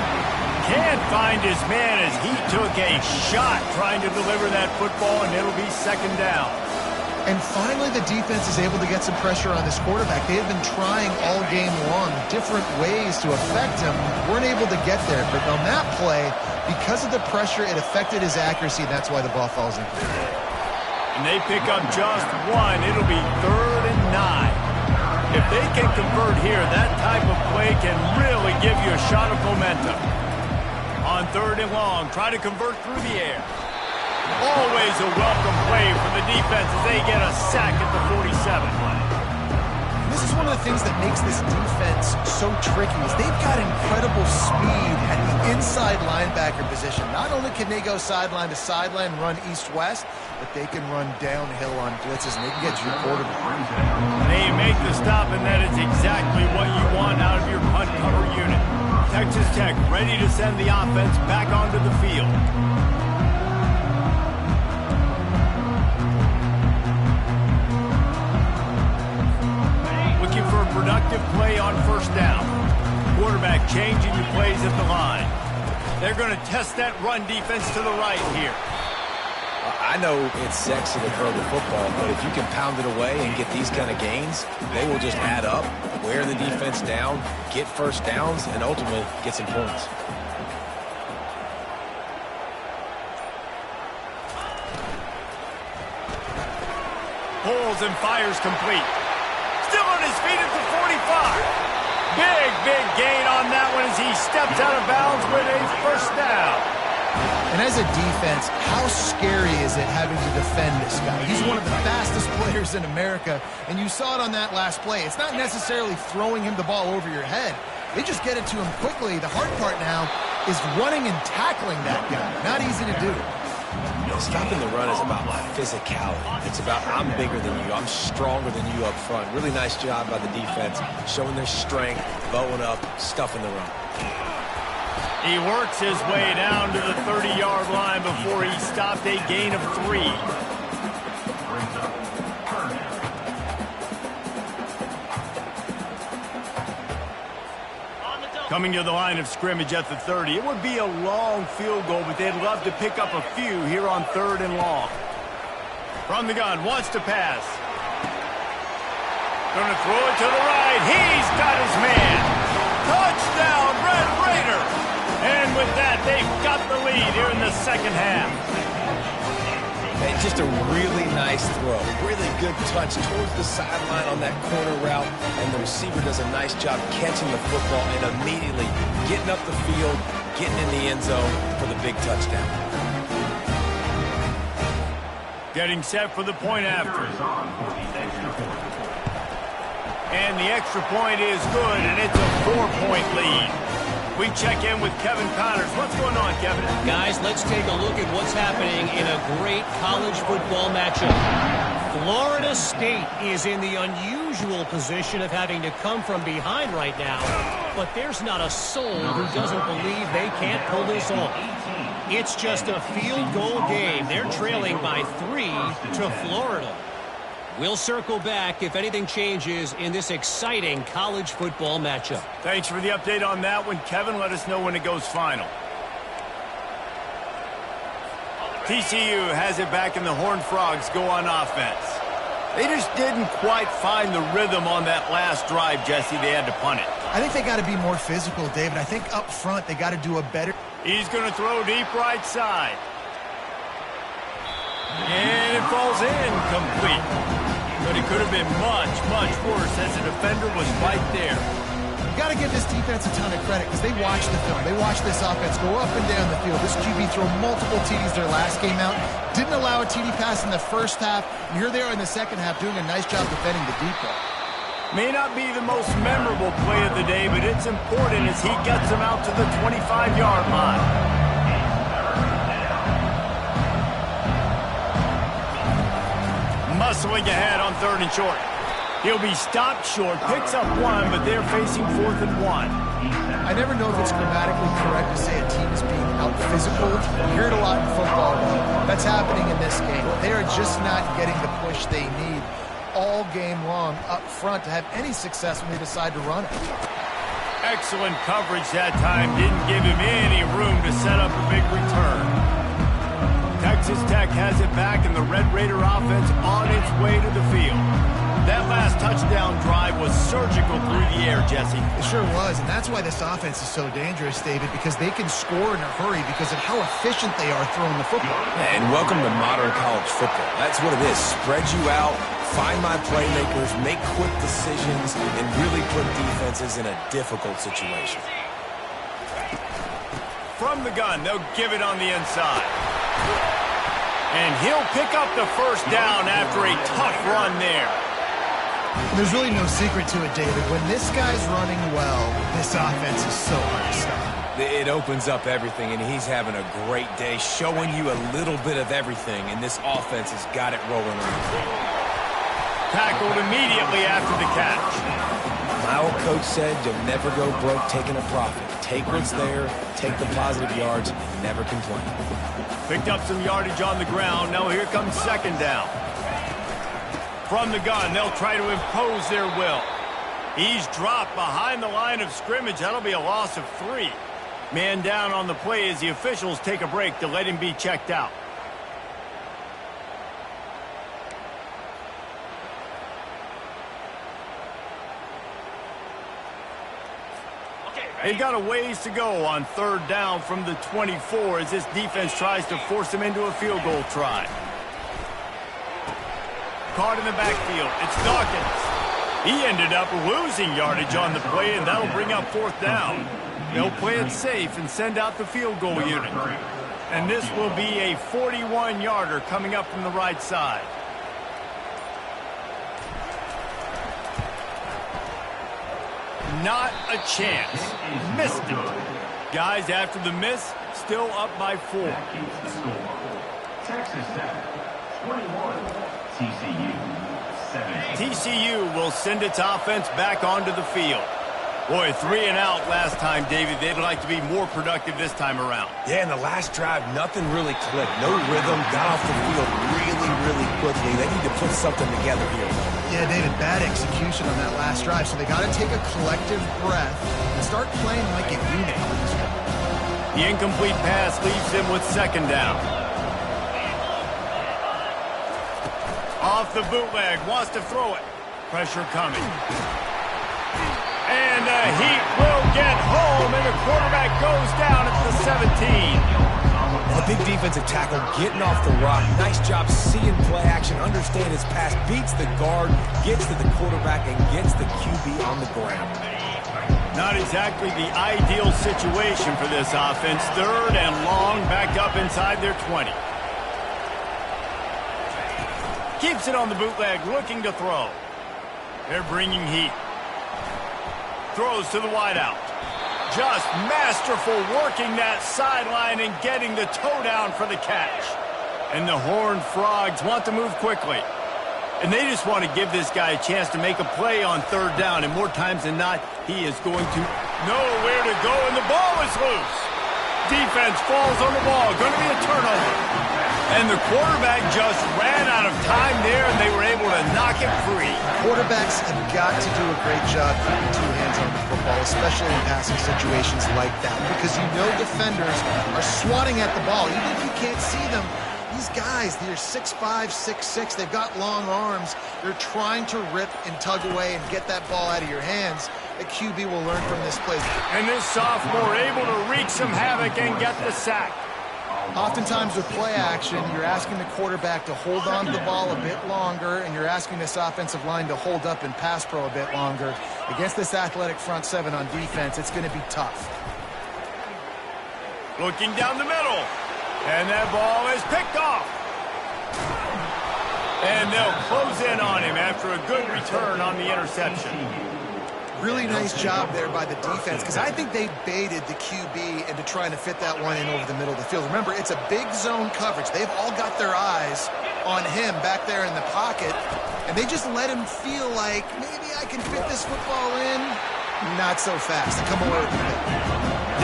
[SPEAKER 1] Can't find his man as he took a shot trying to deliver that football, and it'll be second down.
[SPEAKER 2] And finally, the defense is able to get some pressure on this quarterback. They have been trying all game long different ways to affect him. Weren't able to get there, but on that play, because of the pressure, it affected his accuracy, and that's why the ball falls incomplete.
[SPEAKER 1] And they pick up just one. It'll be 3rd and 9. If they can convert here, that type of play can really give you a shot of momentum. On 3rd and long, try to convert through the air. Always a welcome play for the defense as they get a sack at the 47.
[SPEAKER 2] This is one of the things that makes this defense so tricky is they've got incredible speed at the inside linebacker position. Not only can they go sideline to sideline, run east-west, but they can run downhill on blitzes, and they can get you your quarterback.
[SPEAKER 1] They make the stop, and that is exactly what you want out of your punt cover unit. Texas Tech ready to send the offense back onto the field. For a productive play on first down. Quarterback changing the plays at the line. They're going to test that run defense to the right here.
[SPEAKER 3] I know it's sexy to throw the football, but if you can pound it away and get these kind of gains, they will just add up, wear the defense down, get first downs, and ultimately get some points.
[SPEAKER 1] Pulls and fires complete. Still on his feet at the 45. Big gain on that one as he steps out of bounds with a first down.
[SPEAKER 2] And as a defense, how scary is it having to defend this guy? He's one of the fastest players in America, and you saw it on that last play. It's not necessarily throwing him the ball over your head. They just get it to him quickly. The hard part now is running and tackling that guy. Not easy to do.
[SPEAKER 3] Stopping the run is about physicality. It's about I'm bigger than you. I'm stronger than you up front. Really nice job by the defense, showing their strength, bowing up, stuffing the run.
[SPEAKER 1] He works his way down to the 30-yard line before he stopped a gain of 3.
[SPEAKER 5] Brings up third down.
[SPEAKER 1] Coming to the line of scrimmage at the 30. It would be a long field goal, but they'd love to pick up a few here on 3rd and long. From the gun, wants to pass. Going to throw it to the right. He's got his man. Touchdown, Red Raider. And with that, they've got the lead here in the second half.
[SPEAKER 3] Hey, just a really nice throw. Really good touch towards the sideline on that corner route. And the receiver does a nice job catching the football and immediately getting up the field, getting in the end zone for the big touchdown.
[SPEAKER 1] Getting set for the point after. And the extra point is good, and it's a 4-point lead. We check in with Kevin Connors. What's going on, Kevin?
[SPEAKER 4] Guys, let's take a look at what's happening in a great college football matchup. Florida State is in the unusual position of having to come from behind right now, but there's not a soul who doesn't believe they can't pull this off. It's just a field goal game. They're trailing by 3 to Florida. We'll circle back if anything changes in this exciting college football matchup.
[SPEAKER 1] Thanks for the update on that one, Kevin. Let us know when it goes final. TCU has it back, and the Horned Frogs go on offense. They just didn't quite find the rhythm on that last drive, Jesse. They had to punt it.
[SPEAKER 2] I think they got to be more physical, David. I think up front they got to do a better.
[SPEAKER 1] He's going to throw deep right side. And it falls in complete. But it could have been much, much worse as the defender was right there.
[SPEAKER 2] You got to give this defense a ton of credit because they watched the film. They watched this offense go up and down the field. This QB threw multiple TDs their last game out. Didn't allow a TD pass in the first half. And here they are in the second half doing a nice job defending the deep ball.
[SPEAKER 1] May not be the most memorable play of the day, but it's important as he gets them out to the 25-yard line. Muscling ahead on 3rd and short. He'll be stopped short, picks up 1, but they're facing 4th and 1.
[SPEAKER 2] I never know if it's grammatically correct to say a team is being out-physical. You hear it a lot in football. That's happening in this game. They are just not getting the push they need all game long up front to have any success when they decide to run it.
[SPEAKER 1] Excellent coverage that time. Didn't give him any room to set up a big return. Texas Tech has it back, and the Red Raider offense on its way to the field. That last touchdown drive was surgical through the air, Jesse.
[SPEAKER 2] It sure was, and that's why this offense is so dangerous, David, because they can score in a hurry because of how efficient they are throwing the football.
[SPEAKER 3] And welcome to modern college football. That's what it is. Spread you out, find my playmakers, make quick decisions, and really put defenses in a difficult situation.
[SPEAKER 1] From the gun, they'll give it on the inside. And he'll pick up the first down after a tough run there.
[SPEAKER 2] There's really no secret to it, David. When this guy's running well, this offense is so hard to stop.
[SPEAKER 3] It opens up everything, and he's having a great day, showing you a little bit of everything, and this offense has got it rolling around.
[SPEAKER 1] Tackled immediately after the catch.
[SPEAKER 3] My old coach said you'll never go broke taking a profit. Take what's there, take the positive yards, and never complain.
[SPEAKER 1] Picked up some yardage on the ground. Now here comes 2nd down. From the gun, they'll try to impose their will. He's dropped behind the line of scrimmage. That'll be a loss of 3. Man down on the play as the officials take a break to let him be checked out. They've got a ways to go on 3rd down from the 24 as this defense tries to force them into a field goal try. Caught in the backfield. It's Dawkins. He ended up losing yardage on the play, and that'll bring up 4th down. They'll play it safe and send out the field goal unit. And this will be a 41-yarder coming up from the right side. Not a chance. Missed it. Guys, after the miss, still up by 4.
[SPEAKER 5] Texas Tech, 21. TCU, 17.
[SPEAKER 1] TCU will send its offense back onto the field. Boy, 3 and out last time, David. They'd like to be more productive this time around.
[SPEAKER 3] Yeah, in the last drive, nothing really clicked. No rhythm, got off the field really quickly. They need to put something together here.
[SPEAKER 2] Yeah, David, bad execution on that last drive, so they got to take a collective breath and start playing like a unit on this one.
[SPEAKER 1] The incomplete pass leaves them with 2nd down. Off the bootleg, wants to throw it. Pressure coming. And the Heat will get home, and the quarterback goes down at the 17.
[SPEAKER 3] A big defensive tackle getting off the rock. Nice job seeing play action, understand his pass, beats the guard, gets to the quarterback, and gets the QB on the ground.
[SPEAKER 1] Not exactly the ideal situation for this offense. 3rd and long, back up inside their 20. Keeps it on the bootleg, looking to throw. They're bringing heat. Throws to the wideout. Just masterful working that sideline and getting the toe down for the catch. And the Horned Frogs want to move quickly. And they just want to give this guy a chance to make a play on 3rd down. And more times than not, he is going to know where to go, and the ball is loose. Defense falls on the ball. Going to be a turnover. And the quarterback just ran out of time there, and they were able to knock it free.
[SPEAKER 2] Quarterbacks have got to do a great job keeping 2 hands on the football, especially in passing situations like that, because you know defenders are swatting at the ball. Even if you can't see them, these guys, they're 6'5", 6'6", they've got long arms. They're trying to rip and tug away and get that ball out of your hands. The QB will learn from this play.
[SPEAKER 1] And this sophomore able to wreak some havoc and get the sack.
[SPEAKER 2] Oftentimes with play action, you're asking the quarterback to hold on to the ball a bit longer, and you're asking this offensive line to hold up and pass pro a bit longer. Against this athletic front 7 on defense, it's going to be tough.
[SPEAKER 1] Looking down the middle, and that ball is picked off. And they'll close in on him after a good return on the interception.
[SPEAKER 2] Really nice job there by the defense, because I think they baited the QB into trying to fit that one in over the middle of the field. Remember, it's a big zone coverage. They've all got their eyes on him back there in the pocket, and they just let him feel like, maybe I can fit this football in. Not so fast. Come away with the pick.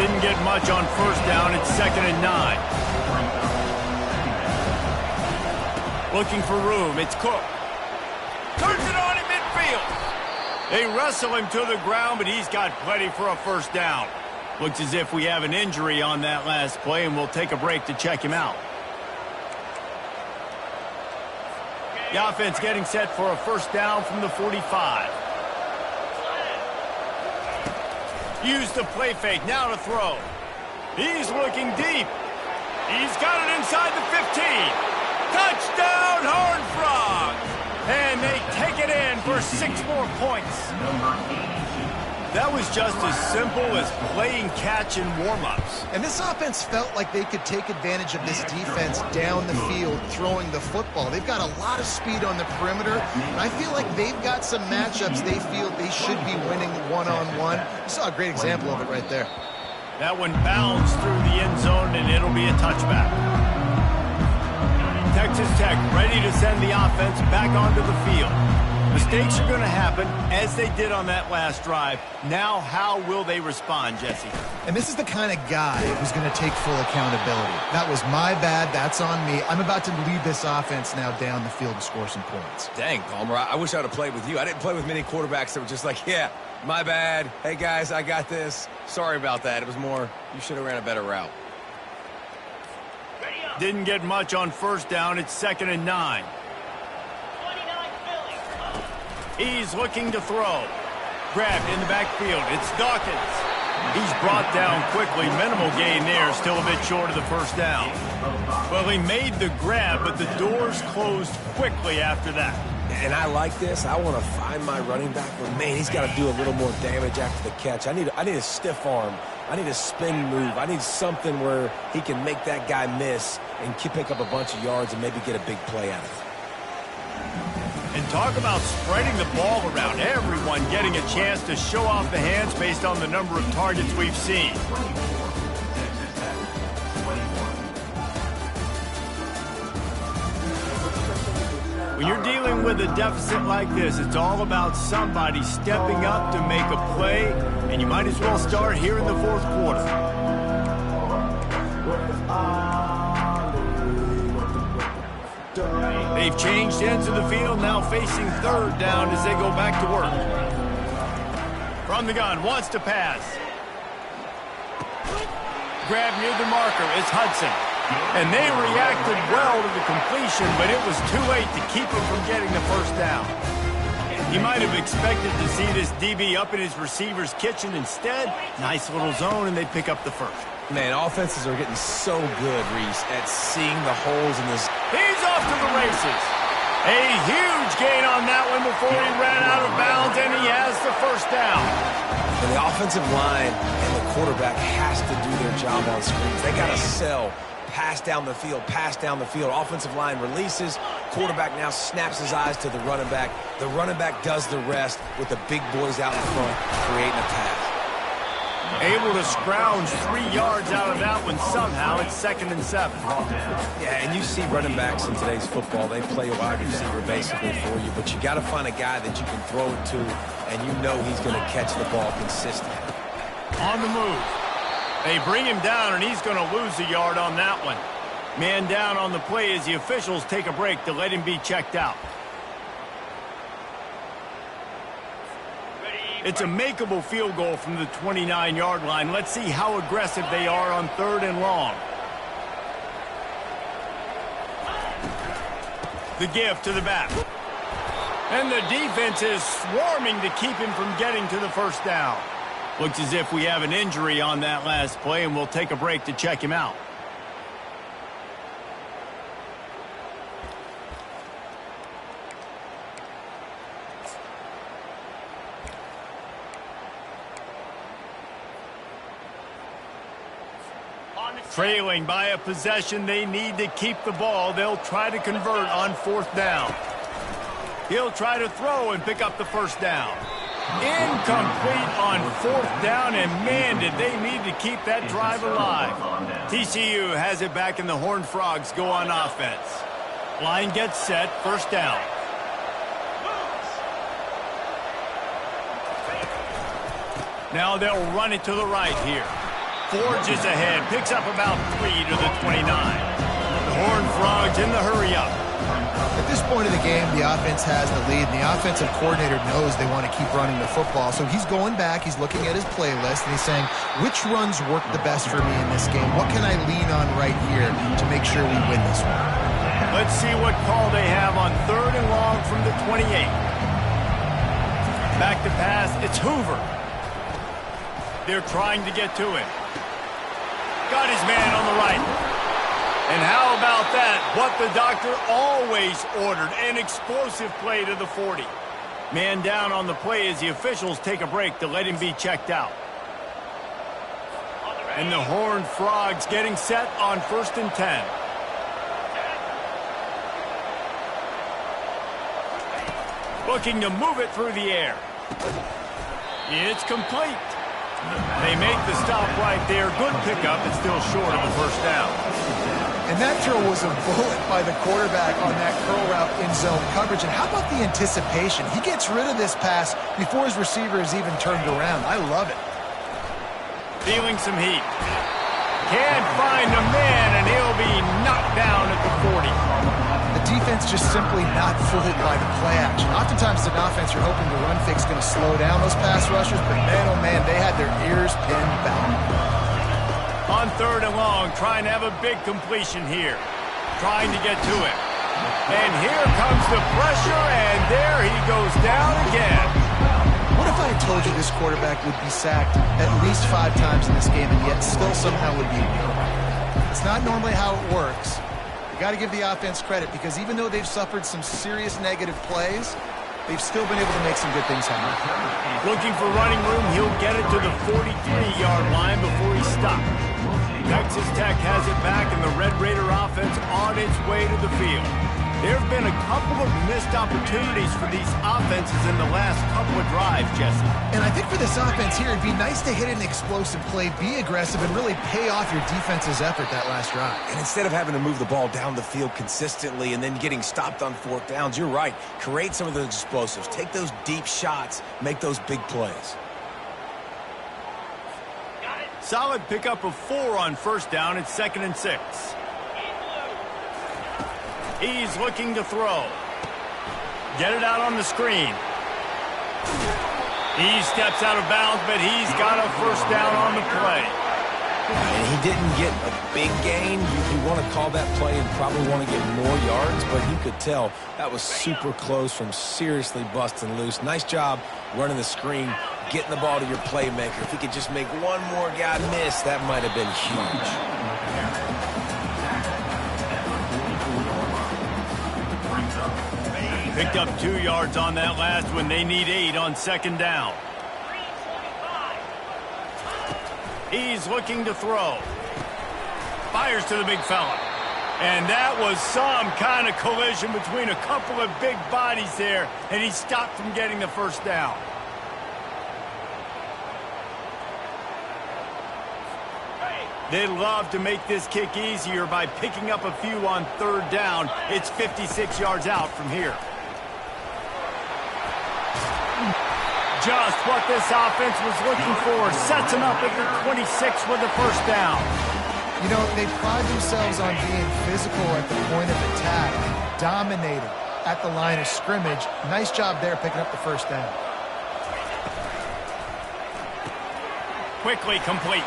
[SPEAKER 1] Didn't get much on 1st down. It's 2nd and 9. Looking for room. It's Cook. Turns it on in midfield. They wrestle him to the ground, but he's got plenty for a 1st down. Looks as if we have an injury on that last play, and we'll take a break to check him out. The offense getting set for a 1st down from the 45. Use the play fake, now to throw. He's looking deep. He's got it inside the 15. Touchdown, Horned Frogs! And they take it in for 6 more points. That was just as simple as playing catch and warm-ups.
[SPEAKER 2] And this offense felt like they could take advantage of this defense down the field throwing the football. They've got a lot of speed on the perimeter, and I feel like they've got some matchups they feel they should be winning one-on-one. You saw a great example of it right there.
[SPEAKER 1] That one bounds through the end zone, and it'll be a touchback. Texas Tech ready to send the offense back onto the field. Mistakes are going to happen, as they did on that last drive. Now, how will they respond, Jesse?
[SPEAKER 2] And this is the kind of guy who's going to take full accountability. That was my bad. That's on me. I'm about to lead this offense now down the field to score some points.
[SPEAKER 3] Dang, Palmer, I wish I would have played with you. I didn't play with many quarterbacks that were just like, yeah, my bad. Hey, guys, I got this. Sorry about that. It was more, you should have ran a better route.
[SPEAKER 1] Didn't get much on 1st down. It's 2nd and 9. He's looking to throw. Grabbed in the backfield. It's Dawkins. He's brought down quickly. Minimal gain there. Still a bit short of the 1st down. Well, he made the grab, but the doors closed quickly after that.
[SPEAKER 3] And I like this. I want to find my running back, but man, he's got to do a little more damage after the catch. I need a stiff arm. I need a spin move. I need something where he can make that guy miss and pick up a bunch of yards and maybe get a big play out of it.
[SPEAKER 1] And talk about spreading the ball around. Everyone getting a chance to show off the hands based on the number of targets we've seen. When you're dealing with a deficit like this, it's all about somebody stepping up to make a play, and you might as well start here in the fourth quarter. They've changed ends of the field, now facing third down as they go back to work. From the gun, wants to pass. Grab near the marker, it's Hudson. And they reacted well to the completion, but it was too late to keep him from getting the first down. He might have expected to see this DB up in his receiver's kitchen. Instead, nice little zone, and they pick up the first.
[SPEAKER 3] Man, offenses are getting so good, Reese, at seeing the holes in this.
[SPEAKER 1] He's off to the races. A huge gain on that one before he ran out of bounds, and he has the first down.
[SPEAKER 3] And the offensive line and the quarterback has to do their job on screens. They got to sell. Pass down the field, pass down the field. Offensive line releases. Quarterback now snaps his eyes to the running back. The running back does the rest with the big boys out in front, creating a pass.
[SPEAKER 1] Able to scrounge 3 yards out of that one somehow. It's 2nd and 7.
[SPEAKER 3] Yeah, and you see running backs in today's football. They play a wide receiver basically for you, but you got to find a guy that you can throw it to, and you know he's going to catch the ball consistently.
[SPEAKER 1] On the move. They bring him down, and he's going to lose a yard on that one. Man down on the play as the officials take a break to let him be checked out. It's a makeable field goal from the 29-yard line. Let's see how aggressive they are on 3rd and long. The give to the back. And the defense is swarming to keep him from getting to the first down. Looks as if we have an injury on that last play, and we'll take a break to check him out. Trailing by a possession, they need to keep the ball. They'll try to convert on 4th down. He'll try to throw and pick up the first down. Incomplete on 4th down, and man, did they need to keep that drive alive. TCU has it back, and the Horned Frogs go on offense. Line gets set, first down. Now they'll run it to the right here. Forges ahead, picks up about 3 to the 29. The Horned Frogs in the hurry up.
[SPEAKER 2] At this point of the game, the offense has the lead, and the offensive coordinator knows they want to keep running the football. So he's going back, he's looking at his playlist, and he's saying, which runs work the best for me in this game? What can I lean on right here to make sure we win this one?
[SPEAKER 1] Let's see what call they have on 3rd and long from the 28. Back to pass, it's Hoover. They're trying to get to him. Got his man on the right. And how about that? What the doctor always ordered, an explosive play to the 40. Man down on the play as the officials take a break to let him be checked out. And the Horned Frogs getting set on 1st and 10. Looking to move it through the air. It's complete. They make the stop right there. Good pickup. It's still short of the first down.
[SPEAKER 2] And that throw was a bullet by the quarterback on that curl route in zone coverage. And how about the anticipation? He gets rid of this pass before his receiver is even turned around. I love it.
[SPEAKER 1] Feeling some heat. Can't find a man, and he'll be knocked down at the 40.
[SPEAKER 2] The defense just simply not fooled by the play action. Oftentimes, an offense you're hoping the run fix is going to slow down those pass rushers, but man, oh man, they had their ears pinned back.
[SPEAKER 1] On 3rd and long, trying to have a big completion here. Trying to get to it. And here comes the pressure, and there he goes down again.
[SPEAKER 2] What if I had told you this quarterback would be sacked at least 5 times in this game and yet still somehow would be winning? It's not normally how it works. You got to give the offense credit because even though they've suffered some serious negative plays, they've still been able to make some good things happen.
[SPEAKER 1] Looking for running room, he'll get it to the 43-yard line before he stops. Texas Tech has it back, and the Red Raider offense on its way to the field. There have been a couple of missed opportunities for these offenses in the last couple of drives, Jesse.
[SPEAKER 2] And I think for this offense here, it'd be nice to hit an explosive play, be aggressive, and really pay off your defense's effort that last drive.
[SPEAKER 3] And instead of having to move the ball down the field consistently and then getting stopped on fourth downs, you're right. Create some of those explosives. Take those deep shots. Make those big plays.
[SPEAKER 1] Solid pickup of 4 on first down. It's 2nd and 6. He's looking to throw. Get it out on the screen. He steps out of bounds, but he's got a first down on the play.
[SPEAKER 3] And he didn't get a big gain. You want to call that play and probably want to get more yards, but you could tell that was super close from seriously busting loose. Nice job running the screen, getting the ball to your playmaker. If he could just make one more guy miss, that might have been huge.
[SPEAKER 1] Picked up 2 yards on that last one. They need 8 on 2nd down. He's looking to throw. Fires to the big fella. And that was some kind of collision between a couple of big bodies there, and he stopped from getting the first down. They'd love to make this kick easier by picking up a few on 3rd down. It's 56 yards out from here. Just what this offense was looking for. Sets him up at the 26 with the first down.
[SPEAKER 2] You know, they pride themselves on being physical at the point of attack, dominating at the line of scrimmage. Nice job there picking up the first down.
[SPEAKER 1] Quickly complete.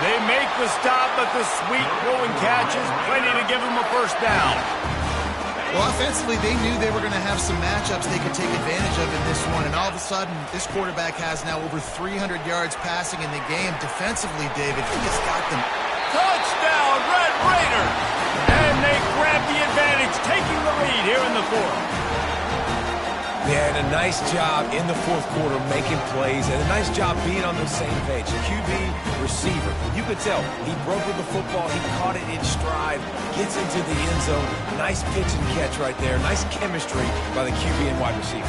[SPEAKER 1] They make the stop, but the sweet rolling catch is plenty to give them a first down.
[SPEAKER 2] Well, offensively, they knew they were going to have some matchups they could take advantage of in this one, and all of a sudden, this quarterback has now over 300 yards passing in the game. Defensively, David, he has got them.
[SPEAKER 1] Touchdown, Red Raiders! And they grab the advantage, taking the lead here in the 4th.
[SPEAKER 3] Yeah, and a nice job in the 4th quarter making plays, and a nice job being on the same page. QB, receiver. You could tell he broke with the football. He caught it in stride, gets into the end zone. Nice pitch and catch right there. Nice chemistry by the QB and wide receiver.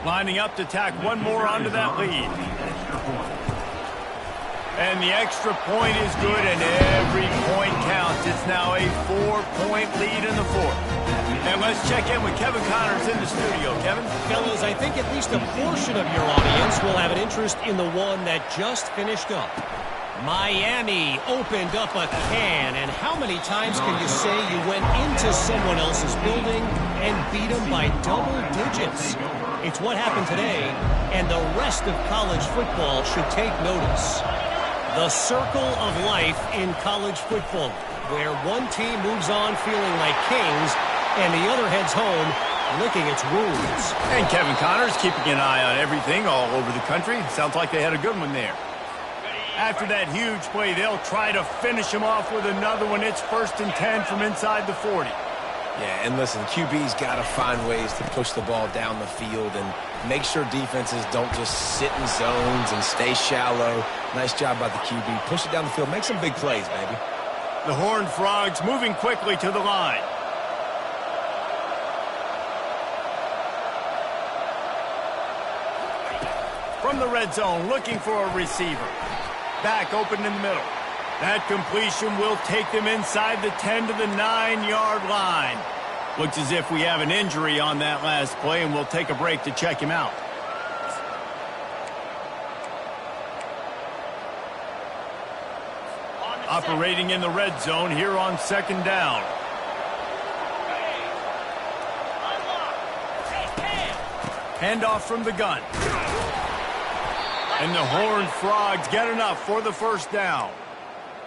[SPEAKER 1] Lining up to tack one more onto that lead. And the extra point is good, and every point counts. It's now a 4-point lead in the 4th. And let's check in with Kevin Connors in the studio. Kevin?
[SPEAKER 4] Fellas, I think at least a portion of your audience will have an interest in the one that just finished up. Miami opened up a can, and how many times can you say you went into someone else's building and beat them by double digits? It's what happened today, and the rest of college football should take notice. The circle of life in college football, where one team moves on feeling like kings, and the other heads home licking its wounds.
[SPEAKER 1] And Kevin Connors keeping an eye on everything all over the country. Sounds like they had a good one there. After that huge play, they'll try to finish him off with another one. It's 1st and 10 from inside the 40.
[SPEAKER 3] Yeah, and listen, QB's got to find ways to push the ball down the field and make sure defenses don't just sit in zones and stay shallow. Nice job by the QB. Push it down the field. Make some big plays, baby.
[SPEAKER 1] The Horned Frogs moving quickly to the line. From the red zone, looking for a receiver. Back open in the middle. That completion will take them inside the 10 to the 9-yard line. Looks as if we have an injury on that last play, and we'll take a break to check him out. Operating in the red zone here on 2nd down. Handoff from the gun. And the Horned Frogs get enough for the first down.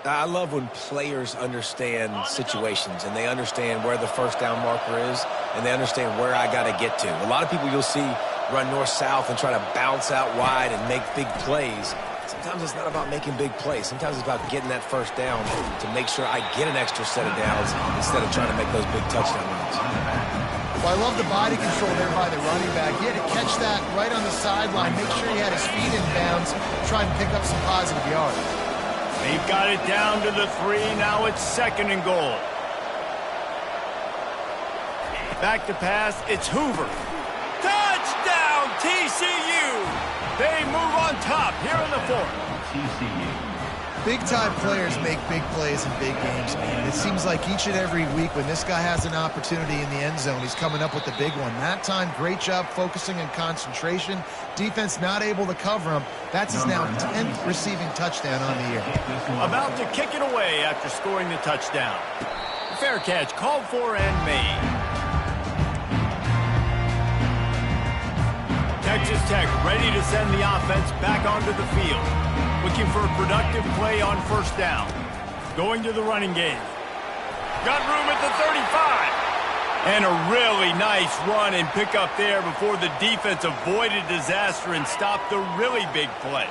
[SPEAKER 3] I love when players understand situations and they understand where the first down marker is and they understand where I got to get to. A lot of people you'll see run north-south and try to bounce out wide and make big plays. Sometimes it's not about making big plays. Sometimes it's about getting that first down to make sure I get an extra set of downs instead of trying to make those big touchdown runs.
[SPEAKER 2] Well, I love the body control there by the running back. He had to catch that right on the sideline, make sure he had his feet in bounds, try and pick up some positive yards.
[SPEAKER 1] They've got it down to the 3. Now it's 2nd and goal. Back to pass. It's Hoover. Touchdown, TCU! They move on top here in the 4th.
[SPEAKER 5] TCU.
[SPEAKER 2] Big-time players make big plays in big games, man. It seems like each and every week when this guy has an opportunity in the end zone, he's coming up with the big one. That time, great job focusing and concentration. Defense not able to cover him. That's his now 10th receiving touchdown on the year.
[SPEAKER 1] About to kick it away after scoring the touchdown. Fair catch called for and made. Texas Tech ready to send the offense back onto the field. Looking for a productive play on 1st down. Going to the running game. Got room at the 35. And a really nice run and pick up there before the defense avoided disaster and stopped the really big play.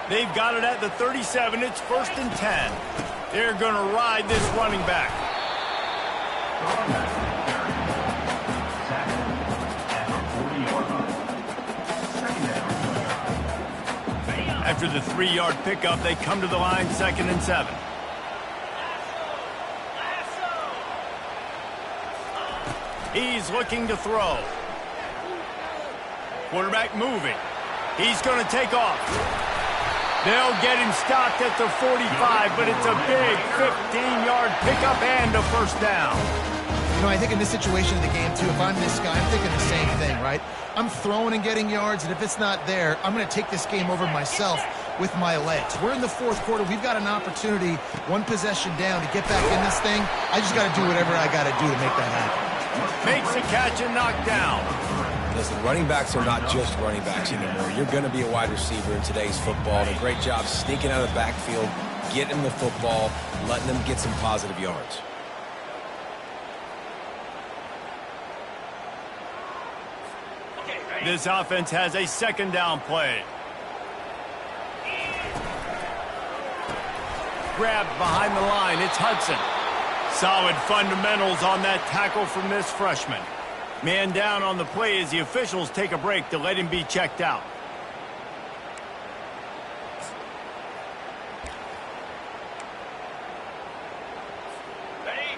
[SPEAKER 1] They've got it at the 37. It's 1st and 10. They're going to ride this running back. After the 3-yard pickup, they come to the line 2nd and 7. He's looking to throw. Quarterback moving. He's going to take off. They'll get him stopped at the 45, but it's a big 15-yard pickup and a 1st down.
[SPEAKER 2] You know, I think in this situation of the game, too, if I'm this guy, I'm thinking the same thing, right? I'm throwing and getting yards, and if it's not there, I'm going to take this game over myself with my legs. We're in the 4th quarter. We've got an opportunity, 1 possession down, to get back in this thing. I just got to do whatever I got to do to make that happen.
[SPEAKER 1] Makes the catch and knocked down.
[SPEAKER 3] Listen, running backs are not just running backs anymore. You're going to be a wide receiver in today's football. And a great job sneaking out of the backfield, getting the football, letting them get some positive yards.
[SPEAKER 1] This offense has a 2nd down play. Grabbed behind the line. It's Hudson. Solid fundamentals on that tackle from this freshman. Man down on the play as the officials take a break to let him be checked out.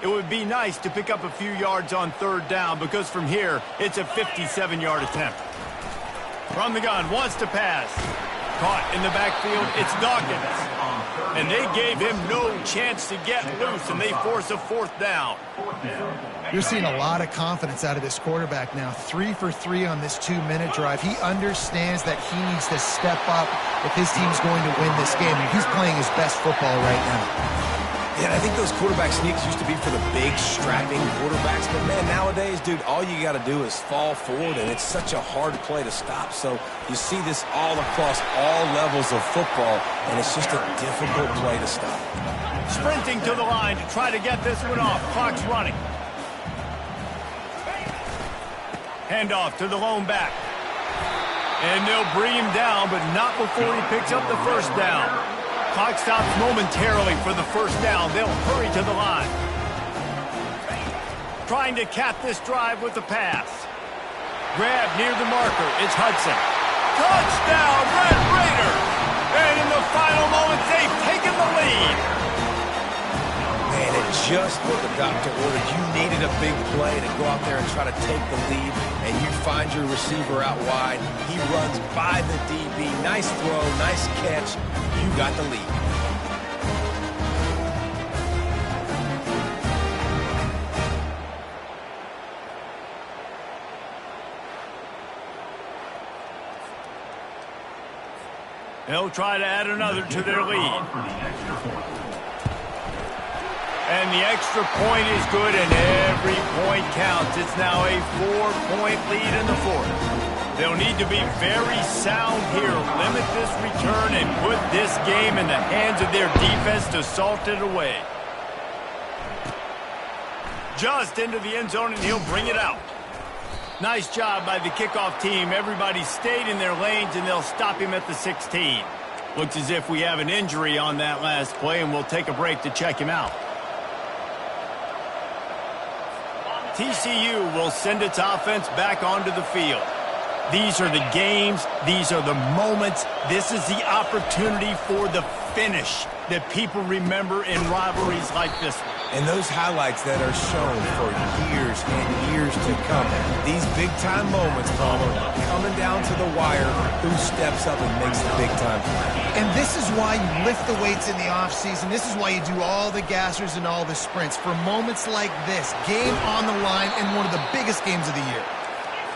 [SPEAKER 1] It would be nice to pick up a few yards on 3rd down because from here, it's a 57-yard attempt. From the gun, wants to pass. Caught in the backfield, it's Dawkins. And they gave him no chance to get loose, and they force a 4th down.
[SPEAKER 2] You're seeing a lot of confidence out of this quarterback now. 3 for 3 on this 2-minute drive. He understands that he needs to step up if his team's going to win this game. And he's playing his best football right now.
[SPEAKER 3] Yeah, and I think those quarterback sneaks used to be for the big, strapping quarterbacks. But, man, nowadays, dude, all you got to do is fall forward, and it's such a hard play to stop. So you see this all across all levels of football, and it's just a difficult play to stop.
[SPEAKER 1] Sprinting to the line to try to get this one off. Clock's running. Handoff to the lone back. And they'll bring him down, but not before he picks up the 1st down. Clock stops momentarily for the 1st down. They'll hurry to the line. Trying to cap this drive with the pass. Grab near the marker. It's Hudson. Touchdown, Red Raiders! And in the final moments, they've taken the lead.
[SPEAKER 3] Man, it just what the doctor ordered. You needed a big play to go out there and try to take the lead, and you find your receiver out wide. He runs by the DB. Nice throw, nice catch. You got the lead.
[SPEAKER 1] They'll try to add another to their lead. And the extra point is good, and every point counts. It's now a 4-point lead in the 4th. They'll need to be very sound here, limit this return, and put this game in the hands of their defense to salt it away. Just into the end zone, and he'll bring it out. Nice job by the kickoff team. Everybody stayed in their lanes, and they'll stop him at the 16. Looks as if we have an injury on that last play, and we'll take a break to check him out. TCU will send its offense back onto the field. These are the games. These are the moments. This is the opportunity for the finish that people remember in rivalries like this one.
[SPEAKER 3] And those highlights that are shown for years and years to come. These big-time moments, Palmer, coming down to the wire, who steps up and makes the big-time play.
[SPEAKER 2] And this is why you lift the weights in the offseason. This is why you do all the gassers and all the sprints. For moments like this, game on the line and one of the biggest games of the year.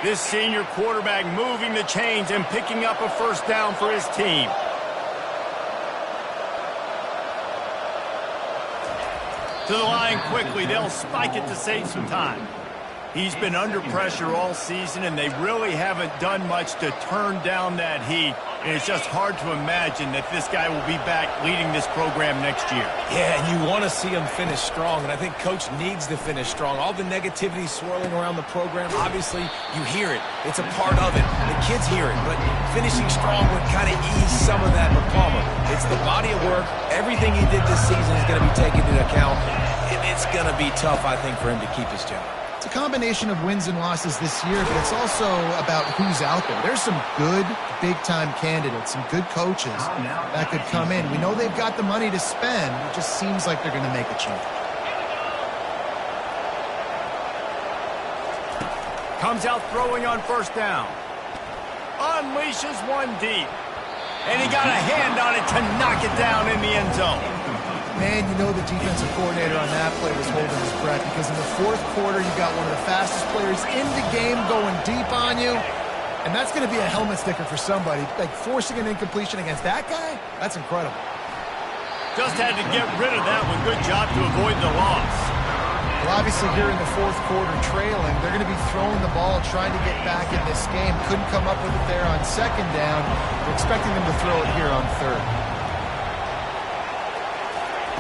[SPEAKER 1] This senior quarterback moving the chains and picking up a first down for his team. To the line quickly. They'll spike it to save some time. He's been under pressure all season, and they really haven't done much to turn down that heat. And it's just hard to imagine that this guy will be back leading this program next year.
[SPEAKER 3] Yeah, and you want to see him finish strong, and I think Coach needs to finish strong. All the negativity swirling around the program, obviously, you hear it. It's a part of it. The kids hear it, but finishing strong would kind of ease some of that with Palmer. It's the body of work. Everything he did this season is going to be taken into account, and it's going to be tough, I think, for him to keep his job.
[SPEAKER 2] It's a combination of wins and losses this year, but it's also about who's out there. There's some good big-time candidates, some good coaches that could come in. We know they've got the money to spend. It just seems like they're going to make a change.
[SPEAKER 1] Comes out throwing on first down. Unleashes one deep. And he got a hand on it to knock it down in the end zone.
[SPEAKER 2] Man, you know the defensive coordinator on that play was holding his breath because in the fourth quarter, you got one of the fastest players in the game going deep on you. And that's going to be a helmet sticker for somebody. Like forcing an incompletion against that guy, that's incredible.
[SPEAKER 1] Just had to get rid of that one. Good job to avoid the loss.
[SPEAKER 2] Well, obviously here in the fourth quarter trailing, they're going to be throwing the ball, trying to get back in this game. Couldn't come up with it there on second down. We're expecting them to throw it here on third.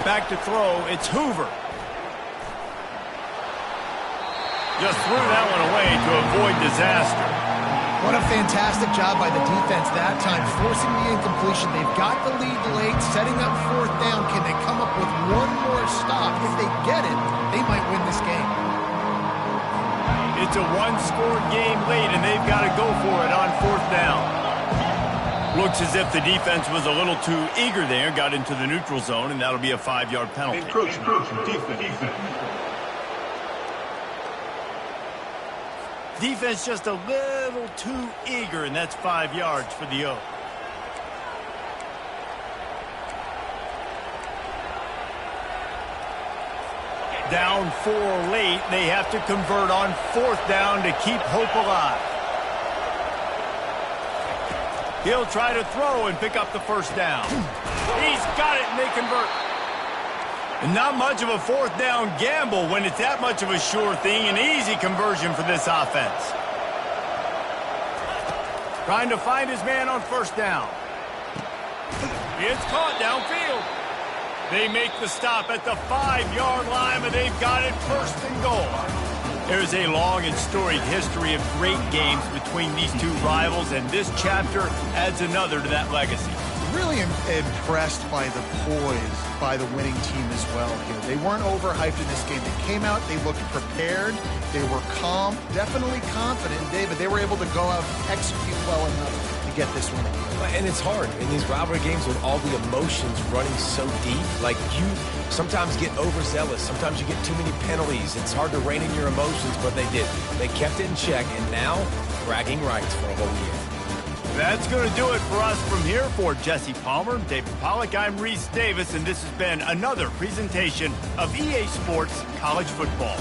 [SPEAKER 1] Back to throw, it's Hoover. Just threw that one away to avoid disaster.
[SPEAKER 2] What a fantastic job by the defense that time, forcing the incompletion. They've got the lead late, setting up fourth down. Can they come up with one more stop? If they get it, they might win this game.
[SPEAKER 1] It's a one-score game late, and they've got to go for it on fourth down. Looks as if the defense was a little too eager there, got into the neutral zone, and that'll be a 5-yard penalty.
[SPEAKER 5] Encroachment defense.
[SPEAKER 1] Defense just a little too eager, and that's 5 yards for the O. Down 4 late, they have to convert on fourth down to keep hope alive. He'll try to throw and pick up the first down. He's got it, and they convert. And not much of a fourth down gamble when it's that much of a sure thing. An easy conversion for this offense. Trying to find his man on first down. It's caught downfield. They make the stop at the 5-yard line, but they've got it first and goal. There's a long and storied history of great games between these two rivals, and this chapter adds another to that legacy.
[SPEAKER 2] Really impressed by the poise by the winning team as well here. They weren't overhyped in this game. They came out, they looked prepared, they were calm, definitely confident, David. They were able to go out and execute well enough to get this one.
[SPEAKER 3] And it's hard in these rivalry games with all the emotions running so deep. Like, you sometimes get overzealous. Sometimes you get too many penalties. It's hard to rein in your emotions, but they did. They kept it in check, and now bragging rights for a whole year.
[SPEAKER 1] That's going to do it for us from here. For Jesse Palmer, David Pollack, I'm Reese Davis, and this has been another presentation of EA Sports College Football.